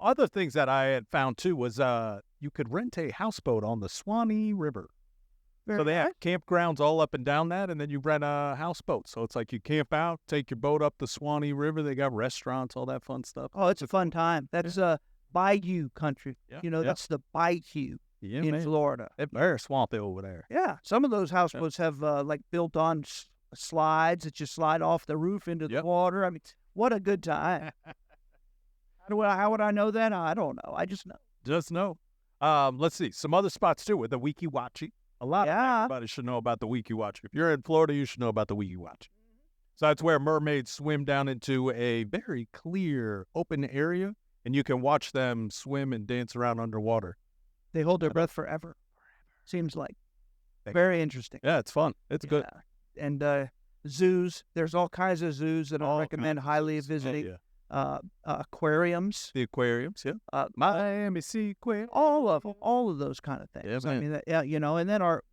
S3: other things that I had found too was you could rent a houseboat on the Swanee River. So they have campgrounds all up and down that, and then you rent a houseboat. So it's like you camp out, take your boat up the Swanee River. They got restaurants, all that fun stuff.
S2: Oh, it's a fun time. That's bayou country.
S3: Yeah.
S2: That's the bayou in Florida.
S3: It's very swampy over there.
S2: Yeah. Some of those houseboats have like built-on slides that you slide off the roof into the water. I mean, what a good time. How would I know that? I don't know. I just know.
S3: Let's see. Some other spots, too, with the Weeki Wachee. Everybody should know about the Weeki Wachee. If you're in Florida, you should know about the Weeki Wachee. So that's where mermaids swim down into a very clear, open area, and you can watch them swim and dance around underwater.
S2: They hold their breath forever. Seems like. Very interesting.
S3: Yeah, it's fun. It's good.
S2: And zoos. There's all kinds of zoos that I recommend highly visiting. Aquariums.
S3: The aquariums, Miami Sea Aquarium.
S2: All of those kind of things.
S3: Yeah,
S2: I mean, and then our,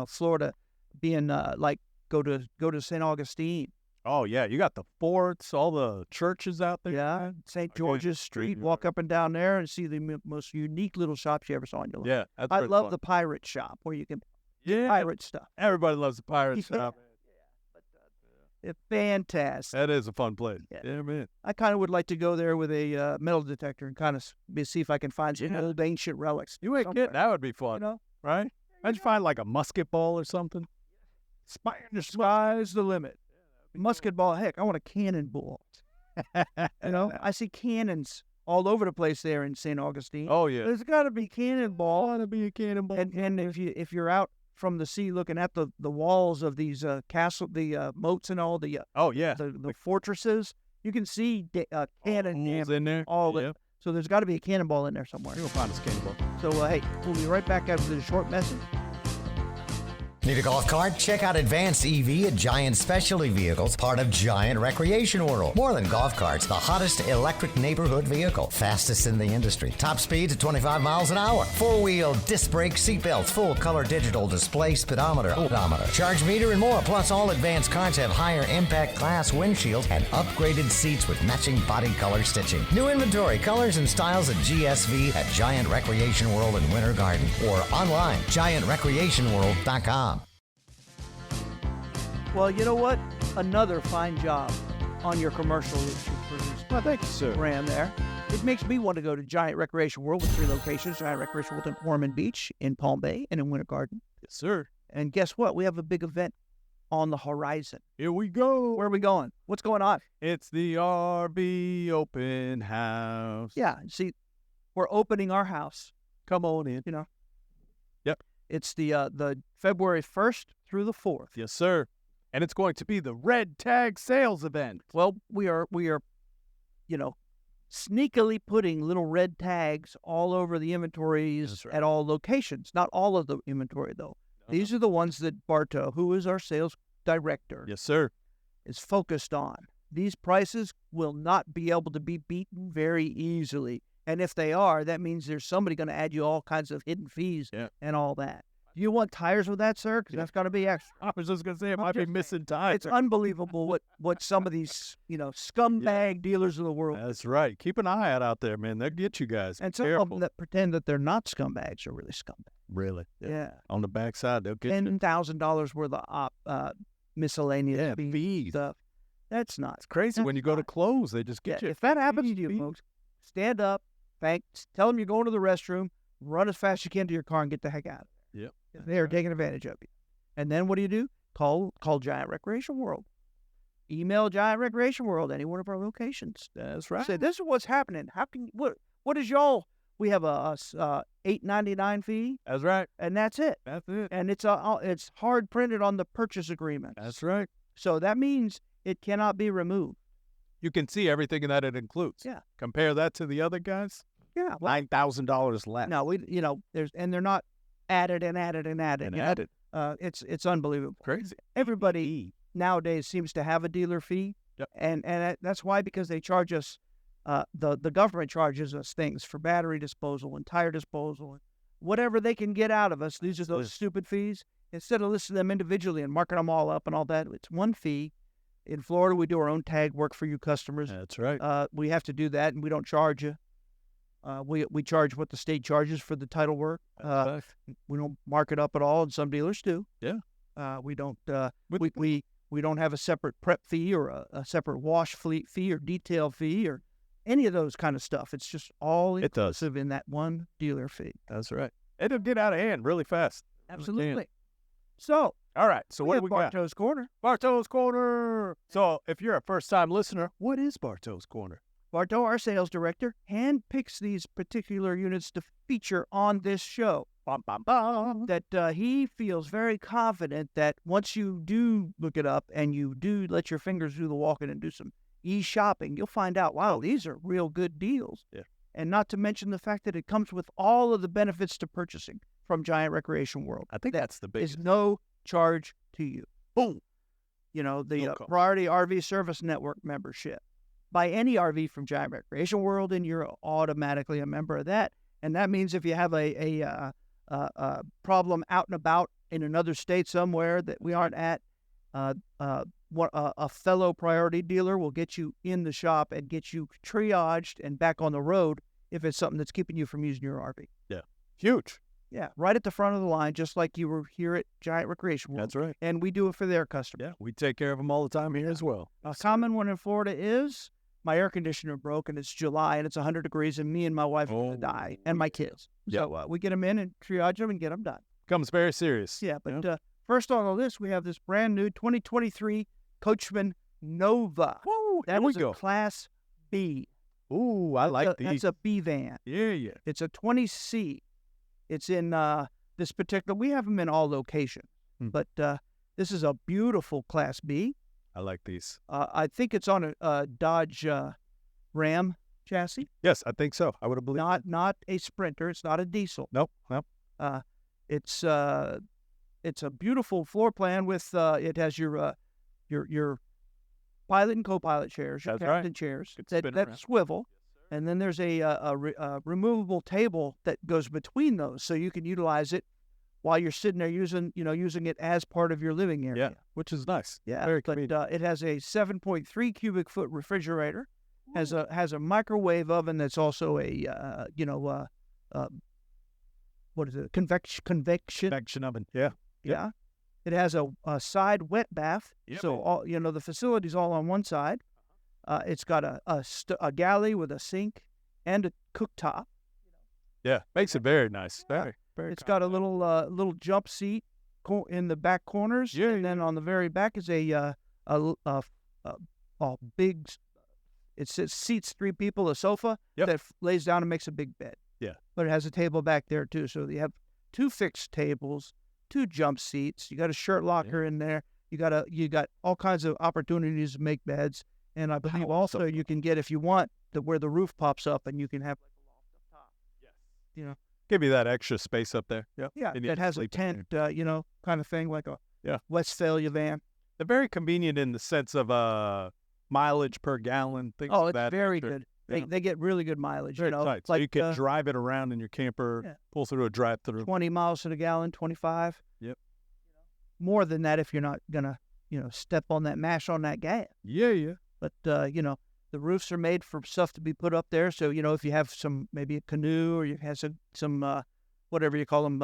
S2: Florida being like go to St. Augustine.
S3: Oh yeah, you got the forts, all the churches out there.
S2: Yeah, St. George's Street. Walk up and down there and see the most unique little shops you ever saw in your life.
S3: Yeah, that's
S2: I love
S3: fun.
S2: the pirate shop where you can pirate stuff.
S3: Everybody loves the pirate shop.
S2: It's fantastic.
S3: That is a fun place. Yeah, man.
S2: I kind of would like to go there with a metal detector and kind of see if I can find some old ancient relics.
S3: You ain't kidding. That would be fun. Right? Imagine find like a musket ball or something.
S2: Sky's the limit. Musket ball. Heck, I want a cannonball. I see cannons all over the place there in St. Augustine.
S3: Oh yeah.
S2: There's got to be cannonball.
S3: Got to be a cannonball.
S2: And if you're out from the sea looking at the walls of these the moats and all the the fortresses, you can see cannons
S3: in there.
S2: So there's got to be a cannonball in there somewhere.
S3: You'll find this cannonball.
S2: So hey, we'll be right back after this short message.
S5: Need a golf cart? Check out Advanced EV at Giant Specialty Vehicles, part of Giant Recreation World. More than golf carts, the hottest electric neighborhood vehicle. Fastest in the industry. Top speeds at 25 miles an hour. Four-wheel disc brake seatbelts, full color digital display, speedometer, odometer, charge meter, and more. Plus, all Advanced carts have higher impact class windshields and upgraded seats with matching body color stitching. New inventory, colors, and styles at GSV at Giant Recreation World in Winter Garden or online, giantrecreationworld.com.
S2: Well, you know what? Another fine job on your commercial that you produced.
S3: Well, thank you, sir.
S2: Ram there. It makes me want to go to Giant Recreation World with 3 locations. Giant Recreation World in Ormond Beach, in Palm Bay, and in Winter Garden.
S3: Yes, sir.
S2: And guess what? We have a big event on the horizon.
S3: Here we go.
S2: Where are we going? What's going on?
S3: It's the RV open house.
S2: Yeah, see, we're opening our house.
S3: Come on in.
S2: You know.
S3: Yep.
S2: It's the February 1st through the 4th.
S3: Yes, sir. And it's going to be the Red Tag Sales event.
S2: Well, we are, you know, sneakily putting little red tags all over the inventories at all locations. Not all of the inventory, though. These are the ones that Bartow, who is our sales director,
S3: Yes, sir.
S2: is focused on. These prices will not be able to be beaten very easily. And if they are, that means there's somebody going to add you all kinds of hidden fees and all that. Do you want tires with that, sir? Because that's got to be extra.
S3: I was just going to say it might be missing tires.
S2: It's unbelievable what some of these, scumbag dealers of the world.
S3: That's right. Keep an eye out there, man. They'll get you guys.
S2: And some of them that pretend that they're not scumbags are really scumbags.
S3: Really?
S2: Yeah.
S3: On the backside, they'll get you.
S2: $10,000 worth of miscellaneous
S3: fees.
S2: stuff. That's not.
S3: It's crazy. When you go to close, they just get you.
S2: If that happens to you, folks, stand up, tell them you're going to the restroom, run as fast as you can to your car and get the heck out of there.
S3: Yep.
S2: They are taking advantage of you. And then what do? Call Giant Recreation World. Email Giant Recreation World, any one of our locations.
S3: That's right.
S2: Say, this is what's happening. How can what is y'all? We have a $8.99 fee.
S3: That's right.
S2: And that's it.
S3: That's it.
S2: And it's hard printed on the purchase agreement.
S3: That's right.
S2: So that means it cannot be removed.
S3: You can see everything that it includes.
S2: Yeah.
S3: Compare that to the other guys.
S2: Yeah.
S3: $9,000 less.
S2: No, they're not added and added and added.
S3: And added.
S2: It's unbelievable.
S3: Crazy.
S2: Everybody nowadays seems to have a dealer fee.
S3: Yep.
S2: And that's why, because they charge us, the government charges us things for battery disposal and tire disposal and whatever they can get out of us. These are those stupid fees. Instead of listing them individually and marking them all up and all that, it's one fee. In Florida, we do our own tag work for you customers.
S3: That's right.
S2: We have to do that, and we don't charge you. We charge what the state charges for the title work. We don't mark it up at all, and some dealers do.
S3: Yeah.
S2: We don't. We don't have a separate prep fee or a separate wash fee or detail fee or any of those kind of stuff. It's just all inclusive in that one dealer fee.
S3: That's right. It'll get out of hand really fast.
S2: Absolutely. So,
S3: all right. So what do we got?
S2: Bartow's Corner.
S3: Bartow's Corner. So if you're a first-time listener, what is Bartow's Corner?
S2: Bartow, our sales director, handpicks these particular units to feature on this show.
S3: Bum, bum, bum.
S2: That he feels very confident that once you do look it up and you do let your fingers do the walking and do some e-shopping, you'll find out, wow, these are real good deals.
S3: Yeah. And
S2: not to mention the fact that it comes with all of the benefits to purchasing from Giant Recreation World.
S3: I think that's the biggest.
S2: Is no charge to you.
S3: Boom.
S2: The Priority RV Service Network membership. Buy any RV from Giant Recreation World, and you're automatically a member of that. And that means if you have a problem out and about in another state somewhere that we aren't at, a fellow Priority dealer will get you in the shop and get you triaged and back on the road if it's something that's keeping you from using your RV.
S3: Yeah. Huge.
S2: Yeah, right at the front of the line, just like you were here at Giant Recreation World.
S3: That's right.
S2: And we do it for their customers.
S3: Yeah, we take care of them all the time here as well.
S2: A common one in Florida is my air conditioner broke, and it's July, and it's 100 degrees, and me and my wife are going to die, and my kids.
S3: Yep.
S2: So we get them in and triage them and get them done.
S3: Comes very serious.
S2: Yeah, but first on the list, we have this brand new 2023 Coachman Nova.
S3: Woo,
S2: that
S3: we
S2: is
S3: go.
S2: A Class B.
S3: Ooh, I like these.
S2: That's a B van.
S3: Yeah.
S2: It's a 20C. It's in this particular, we have them in all locations, but this is a beautiful Class B.
S3: I like these.
S2: I think it's on a Dodge Ram chassis.
S3: Yes, I think so. I would have believed.
S2: Not a Sprinter. It's not a diesel.
S3: Nope.
S2: It's it's a beautiful floor plan with it has your pilot and co-pilot chairs, your
S3: That's right.
S2: captain chairs
S3: Could spin
S2: that
S3: around.
S2: swivel, and then there's a removable table that goes between those, so you can utilize it while you're sitting there using it as part of your living area.
S3: Yeah, which is nice.
S2: Yeah,
S3: Very
S2: but
S3: convenient.
S2: it has a 7.3 cubic foot refrigerator, has a microwave oven that's also a what is it? Convection.
S3: Convection oven. Yeah.
S2: Yeah. It has a side wet bath.
S3: Yep.
S2: So all the facility's all on one side. It's got a galley with a sink and a cooktop.
S3: Yeah. Makes it very nice. Very, very.
S2: It's got a little jump seat in the back corners.
S3: Yeah,
S2: And then on the very back is a big. It seats 3 people. A sofa that lays down and makes a big bed.
S3: Yeah.
S2: But it has a table back there too. So you have 2 fixed tables, 2 jump seats. You got a shirt locker in there. You got all kinds of opportunities to make beds. And I believe also you can get, if you want, where the roof pops up and you can have like a loft up top. Yes.
S3: Give you that extra space up there. Yep.
S2: Yeah. It has a tent, kind of thing, like a
S3: Yeah.
S2: Westphalia van.
S3: They're very convenient in the sense of mileage per gallon. Things
S2: Oh,
S3: like
S2: it's
S3: that.
S2: very
S3: Sure.
S2: good.
S3: Yeah.
S2: They get really good mileage.
S3: Very tight. So
S2: like
S3: you can drive it around in your camper, pull through a drive-through.
S2: 20 miles to the gallon, 25.
S3: Yep.
S2: More than that if you're not gonna, step on that mash on that gas.
S3: Yeah.
S2: But the roofs are made for stuff to be put up there. So if you have maybe a canoe or you have some whatever you call them,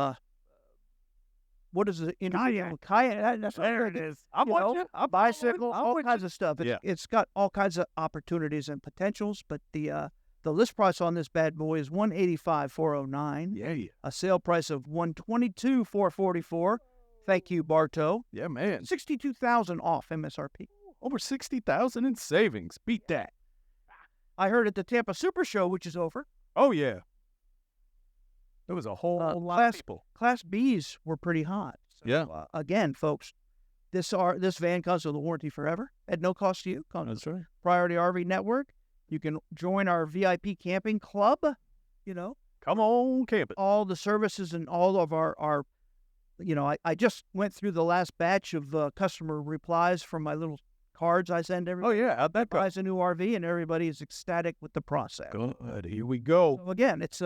S2: what is it? Kayak. That's
S3: There it is. I'm watching.
S2: A bicycle,
S3: I'm
S2: all
S3: with
S2: kinds of stuff. It's got all kinds of opportunities and potentials. But the list price on this bad boy is $185,409.
S3: Yeah.
S2: A sale price of $122,444. Thank you, Bartow.
S3: Yeah, man.
S2: $62,000 off MSRP.
S3: Over 60,000 in savings. Beat that.
S2: I heard at the Tampa Super Show, which is over.
S3: Oh yeah. There was a whole lot of people.
S2: Class Bs were pretty hot. So,
S3: Yeah.
S2: Again, folks, this van comes with a warranty forever at no cost to you. Comes
S3: That's right.
S2: Priority RV Network. You can join our VIP camping club.
S3: Come on, camping.
S2: All the services and all of our I just went through the last batch of customer replies from my little cards I send everybody.
S3: Oh yeah, how'd that go?
S2: Buys a new RV and everybody is ecstatic with the process.
S3: Good. Here we go.
S2: So again, it's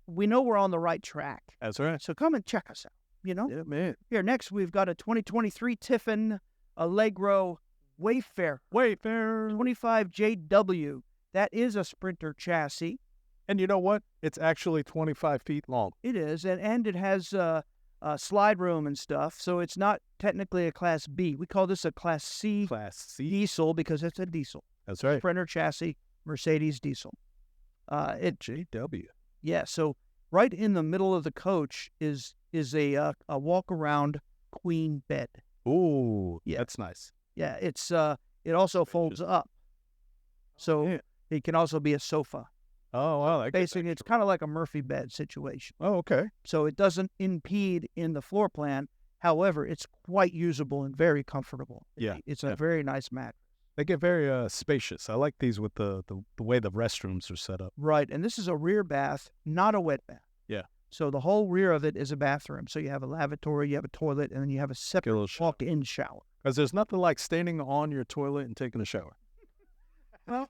S2: we know we're on the right track.
S3: That's right.
S2: So come and check us out.
S3: Yeah, man.
S2: Here next we've got a 2023 Tiffin Allegro Wayfarer 25JW. That is a Sprinter chassis.
S3: And you know what? It's actually 25 feet long.
S2: It is, and it has slide room and stuff. So it's not technically a Class B. We call this a Class C.
S3: Class C.
S2: Diesel because it's a diesel.
S3: That's right.
S2: Sprinter chassis, Mercedes diesel.
S3: JW.
S2: Yeah, so right in the middle of the coach is a walk-around queen bed.
S3: Ooh,
S2: Yeah.
S3: that's nice.
S2: Yeah, it's it also folds up, so
S3: Yeah.
S2: it can also be a sofa.
S3: Oh, well.
S2: Basically, it's kind of like a Murphy bed situation.
S3: Oh, okay.
S2: So it doesn't impede in the floor plan. However, it's quite usable and very comfortable.
S3: Yeah,
S2: It's a very nice mat.
S3: They get very spacious. I like these with the way the restrooms are set up.
S2: Right, and this is a rear bath, not a wet bath.
S3: Yeah.
S2: So the whole rear of it is a bathroom. So you have a lavatory, you have a toilet, and then you have a separate walk-in shower.
S3: Because there's nothing like standing on your toilet and taking a shower.
S2: Well,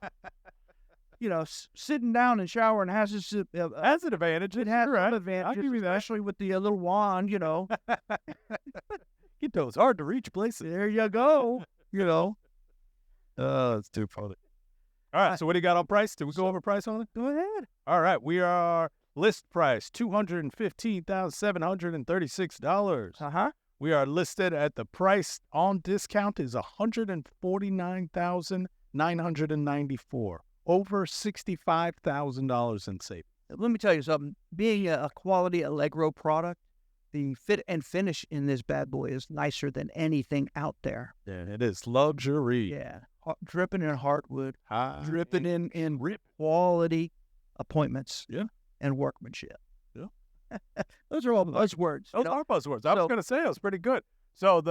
S2: sitting down and showering has its
S3: That's an advantage.
S2: it has
S3: right.
S2: some advantages,
S3: I'll give you that.
S2: especially with the little wand.
S3: Get those hard to reach places.
S2: There you go.
S3: Oh, it's too funny. All right, so what do you got on price? Did we go over price on it?
S2: Go ahead.
S3: All right, we are list price $215,736. We are listed at the price on discount is $149,994. Over $65,000 in savings.
S2: Let me tell you something. Being a quality Allegro product, the fit and finish in this bad boy is nicer than anything out there.
S3: Yeah, it is luxury.
S2: Yeah. Dripping in hardwood, dripping in
S3: rip
S2: quality appointments and workmanship.
S3: Yeah.
S2: Those are all buzzwords.
S3: Those are buzzwords. I was going to say it was pretty good. So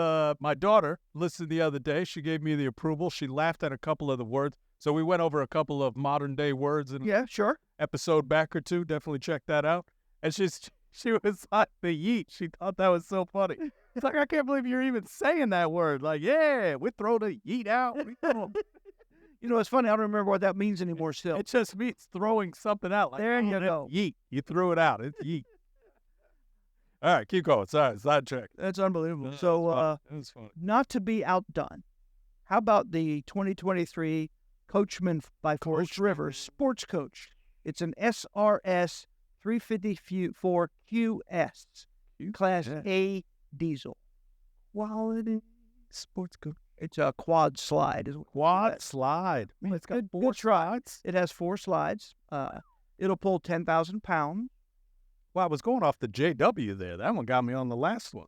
S3: my daughter listened the other day. She gave me the approval. She laughed at a couple of the words. So we went over a couple of modern day words in
S2: Yeah, sure.
S3: episode back or two. Definitely check that out. And she She was like the yeet. She thought that was so funny. It's like, I can't believe you're even saying that word. Like, yeah, we throw the yeet out.
S2: You know, it's funny. I don't remember what that means anymore still.
S3: It just means throwing something out. Like,
S2: There you
S3: oh,
S2: go.
S3: Yeet. You threw it out. It's yeet. All right, keep going. Sorry, sidetrack.
S2: That's unbelievable.
S3: That
S2: So,
S3: was funny.
S2: not to be outdone, how about the 2023 Coachman by Forest River Sports Coach? It's an SRS 354 QS, Class A diesel. Quality sports coach. It's a quad slide.
S3: Quad slide. Man, it's got
S2: Good-
S3: 4
S2: good try.
S3: slides.
S2: It has 4 slides. It'll pull 10,000 pounds.
S3: Well, I was going off the JW there. That one got me on the last one.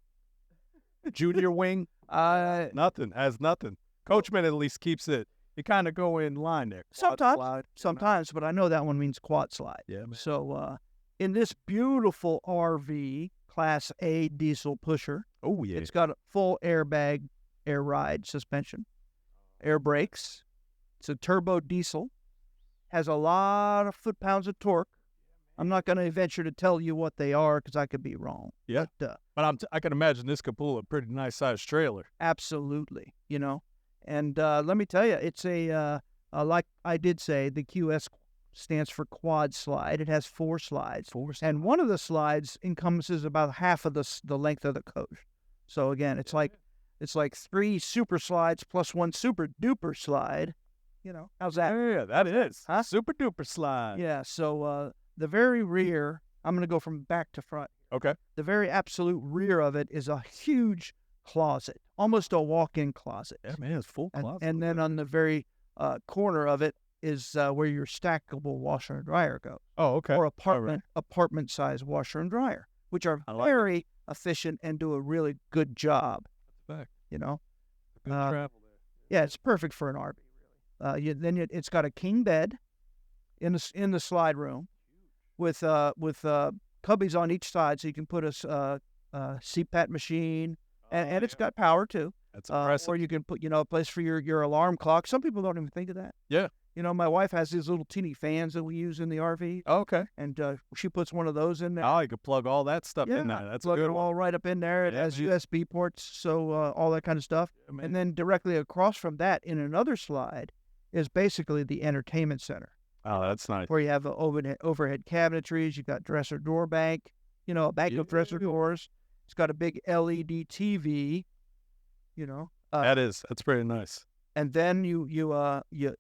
S3: Junior wing, nothing. Has nothing. Coachman at least keeps it. You kind of go in line there. Quad slide,
S2: Sometimes, but I know that one means quad slide.
S3: Yeah, man.
S2: So, in this beautiful RV Class A diesel pusher,
S3: Oh, yeah.
S2: it's got a full airbag, air ride suspension, air brakes. It's a turbo diesel. Has a lot of foot-pounds of torque. I'm not going to venture to tell you what they are because I could be wrong.
S3: Yeah.
S2: But,
S3: But I can imagine this could pull a pretty nice sized trailer.
S2: absolutely, you know. And let me tell you, it's like I did say, the QS stands for quad slide. It has 4 slides. And one of the slides encompasses about half of the length of the coach. So again, it's like 3 super slides plus 1 super duper slide. You know, how's that?
S3: Yeah, that is.
S2: Huh?
S3: Super duper slide.
S2: Yeah. So the very rear, I'm going to go from back to front.
S3: Okay.
S2: The very absolute rear of it is a huge closet, almost a walk-in closet.
S3: Yeah, man, it's full closet.
S2: And then on the very corner of it is where your stackable washer and dryer go,
S3: oh, okay.
S2: or
S3: All right.
S2: apartment-size washer and dryer, which are
S3: I like
S2: very efficient and do a really good job.
S3: Back.
S2: You know,
S3: Good
S2: Uh,
S3: travel there.
S2: yeah, it's perfect for an RV. Really. It's got a king bed in the slide room, with cubbies on each side, so you can put a CPAP machine, and it's got power too.
S3: That's impressive.
S2: Or you can put, a place for your alarm clock. Some people don't even think of that.
S3: Yeah.
S2: You know, my wife has these little teeny fans that we use in the RV,
S3: Okay.
S2: and she puts one of those in there.
S3: Oh, you could plug all that stuff in there. That's a
S2: plug
S3: good
S2: it
S3: one.
S2: all right up in there. It
S3: Yeah,
S2: has
S3: man.
S2: USB ports, so all that kind of stuff.
S3: Yeah, man.
S2: And then directly across from that, in another slide, is basically the entertainment center,
S3: Oh, that's nice.
S2: where you have overhead cabinetries. You've got dresser door bank, a bank of dresser doors. It's got a big LED TV,
S3: That's pretty nice.
S2: and then you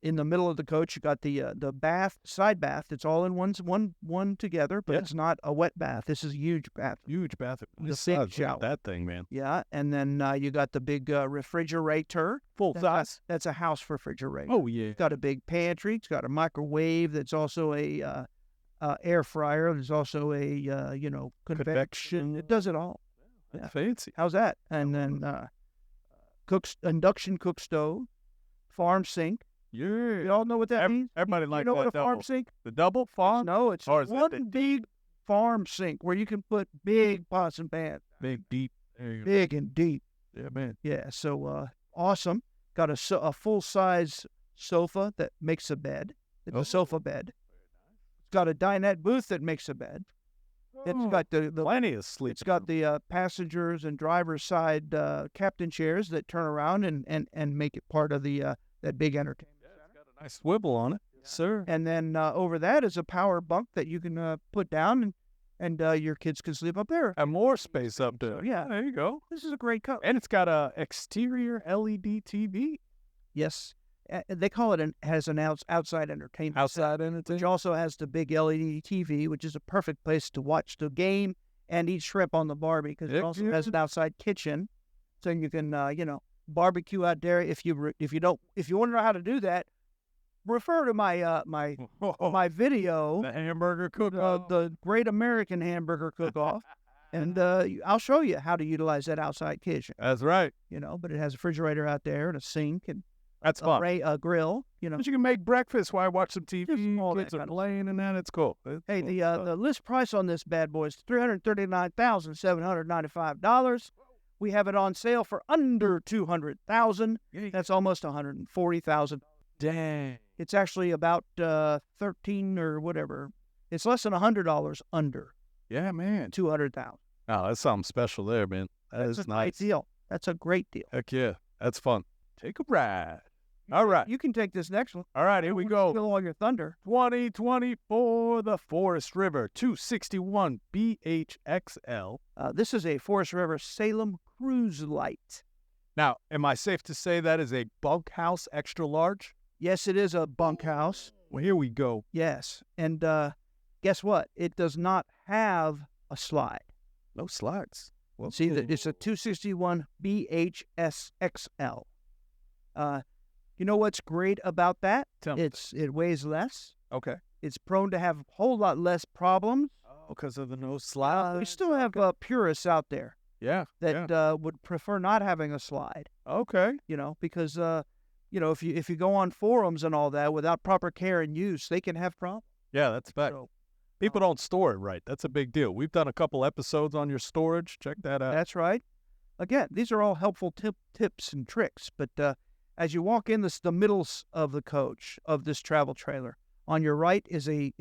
S2: in the middle of the coach, you got the bath, side bath. It's all in one together, but
S3: Yeah.
S2: it's not a wet bath. This is a huge bath.
S3: Huge bathroom.
S2: The
S3: Nice
S2: sink
S3: size. Look at
S2: shower.
S3: that thing, man.
S2: Yeah, and then you got the big refrigerator.
S3: Full size.
S2: That's a house refrigerator.
S3: Oh, yeah.
S2: It's got a big pantry. It's got a microwave. That's also a air fryer. There's also a convection. It does it all.
S3: That's fancy.
S2: How's that? And then induction cook stove, farm sink.
S3: Yeah.
S2: You all know what that means?
S3: Everybody likes
S2: You know
S3: that
S2: what a
S3: double.
S2: farm sink?
S3: The double farm?
S2: No, it's
S3: Or is that
S2: one big farm sink where you can put big pots and pans,
S3: Big, deep. There you go.
S2: big and deep.
S3: Yeah, man.
S2: Yeah, so awesome. Got a full-size sofa that makes a bed. It's
S3: Oh.
S2: a sofa bed. It's got a dinette booth that makes a bed. It's got the
S3: Plenty of sleep.
S2: it's got the passengers and driver's side captain chairs that turn around and make it part of the that big entertainment.
S3: It's got a nice swivel on it. Sir.
S2: And then over that is a power bunk that you can put down, and your kids can sleep up there.
S3: And more space up there.
S2: Yeah.
S3: There you go.
S2: This is a great coach.
S3: And it's got a exterior LED TV.
S2: Yes. They call it has an outside entertainment.
S3: Outside
S2: Which
S3: entertainment.
S2: also has the big LED TV, which is a perfect place to watch the game and eat shrimp on the barbie, because it
S3: Heck
S2: also
S3: yeah.
S2: has an outside kitchen, so you can barbecue out there. If you want to know how to do that, refer to my my video,
S3: The hamburger cook.
S2: the Great American Hamburger Cook-Off, and I'll show you how to utilize that outside kitchen.
S3: That's right.
S2: But it has a refrigerator out there and a sink and
S3: That's fun.
S2: a grill.
S3: But you can make breakfast while I watch some TV.
S2: Just all that
S3: Kids are
S2: kind of
S3: playing and that. It's cool. It's
S2: Hey,
S3: cool.
S2: the list price on this bad boy is $339,795. We have it on sale for under $200,000. That's almost $140,000.
S3: Dang.
S2: It's actually about 13 or whatever. It's less than $100 under.
S3: Yeah, man.
S2: $200,000.
S3: Oh, that's something special there, man.
S2: That's
S3: That's
S2: a great
S3: nice.
S2: deal. That's a great deal.
S3: Heck yeah. That's fun. Take a ride. All right.
S2: You can take this next one.
S3: All right, here we go.
S2: Steal all your thunder.
S3: 2024, the Forest River 261 BHXL.
S2: This is a Forest River Salem Cruise Light.
S3: Now, am I safe to say that is a bunkhouse extra large?
S2: Yes, it is a bunkhouse.
S3: Well, here we go.
S2: Yes. And guess what? It does not have a slide.
S3: No slides. Well,
S2: See, it's a 261 BHSXL. You know what's great about that?
S3: Tell me.
S2: It weighs less.
S3: Okay.
S2: It's prone to have a whole lot less problems.
S3: Oh, because of the no slide.
S2: We still have purists out there
S3: Yeah.
S2: that would prefer not having a slide.
S3: Okay.
S2: Because if you go on forums and all that without proper care and use, they can have problems.
S3: Yeah, that's fact.
S2: So,
S3: People don't store it right. That's a big deal. We've done a couple episodes on your storage. Check that out.
S2: that's right. Again, these are all helpful tips and tricks. But as you walk in the middles of the coach of this travel trailer, on your right is a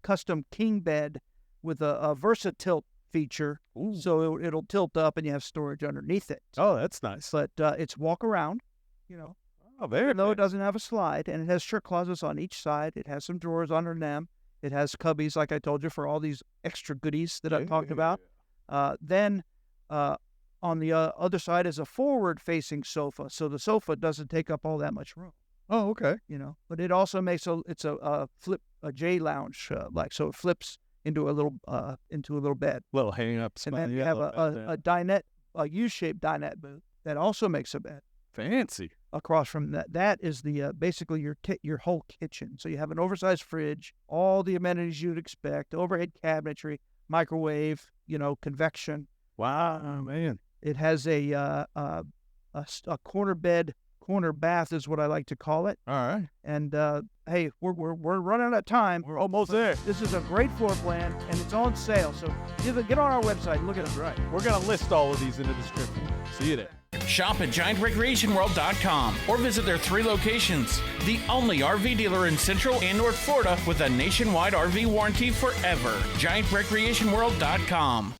S2: custom king bed with a VersaTilt feature.
S3: Ooh.
S2: So it'll tilt up and you have storage underneath it.
S3: Oh, that's nice.
S2: But it's walk around,
S3: Oh, very
S2: even though it
S3: nice.
S2: doesn't have a slide, and it has shirt closets on each side. It has some drawers under them. It has cubbies, like I told you, for all these extra goodies that I talked about. Then on the other side is a forward-facing sofa, so the sofa doesn't take up all that much room.
S3: Oh, okay.
S2: But it also makes a J lounge so it flips into a little bed,
S3: Little hang up spot.
S2: and then you
S3: Yeah,
S2: have
S3: like
S2: a dinette, a U-shaped dinette booth that also makes a bed.
S3: fancy.
S2: Across from that, that is the basically your whole kitchen. So you have an oversized fridge, all the amenities you'd expect, overhead cabinetry, microwave, convection.
S3: Wow, man.
S2: It has a corner bed, corner bath is what I like to call it.
S3: All right.
S2: And hey, we're running out of time.
S3: We're almost there.
S2: This is a great floor plan, and it's on sale. So get on our website and look at it.
S3: Right. We're going to list all of these in the description. See you there.
S4: Shop at GiantRecreationWorld.com or visit their 3 locations. The only RV dealer in Central and North Florida with a nationwide RV warranty forever. GiantRecreationWorld.com.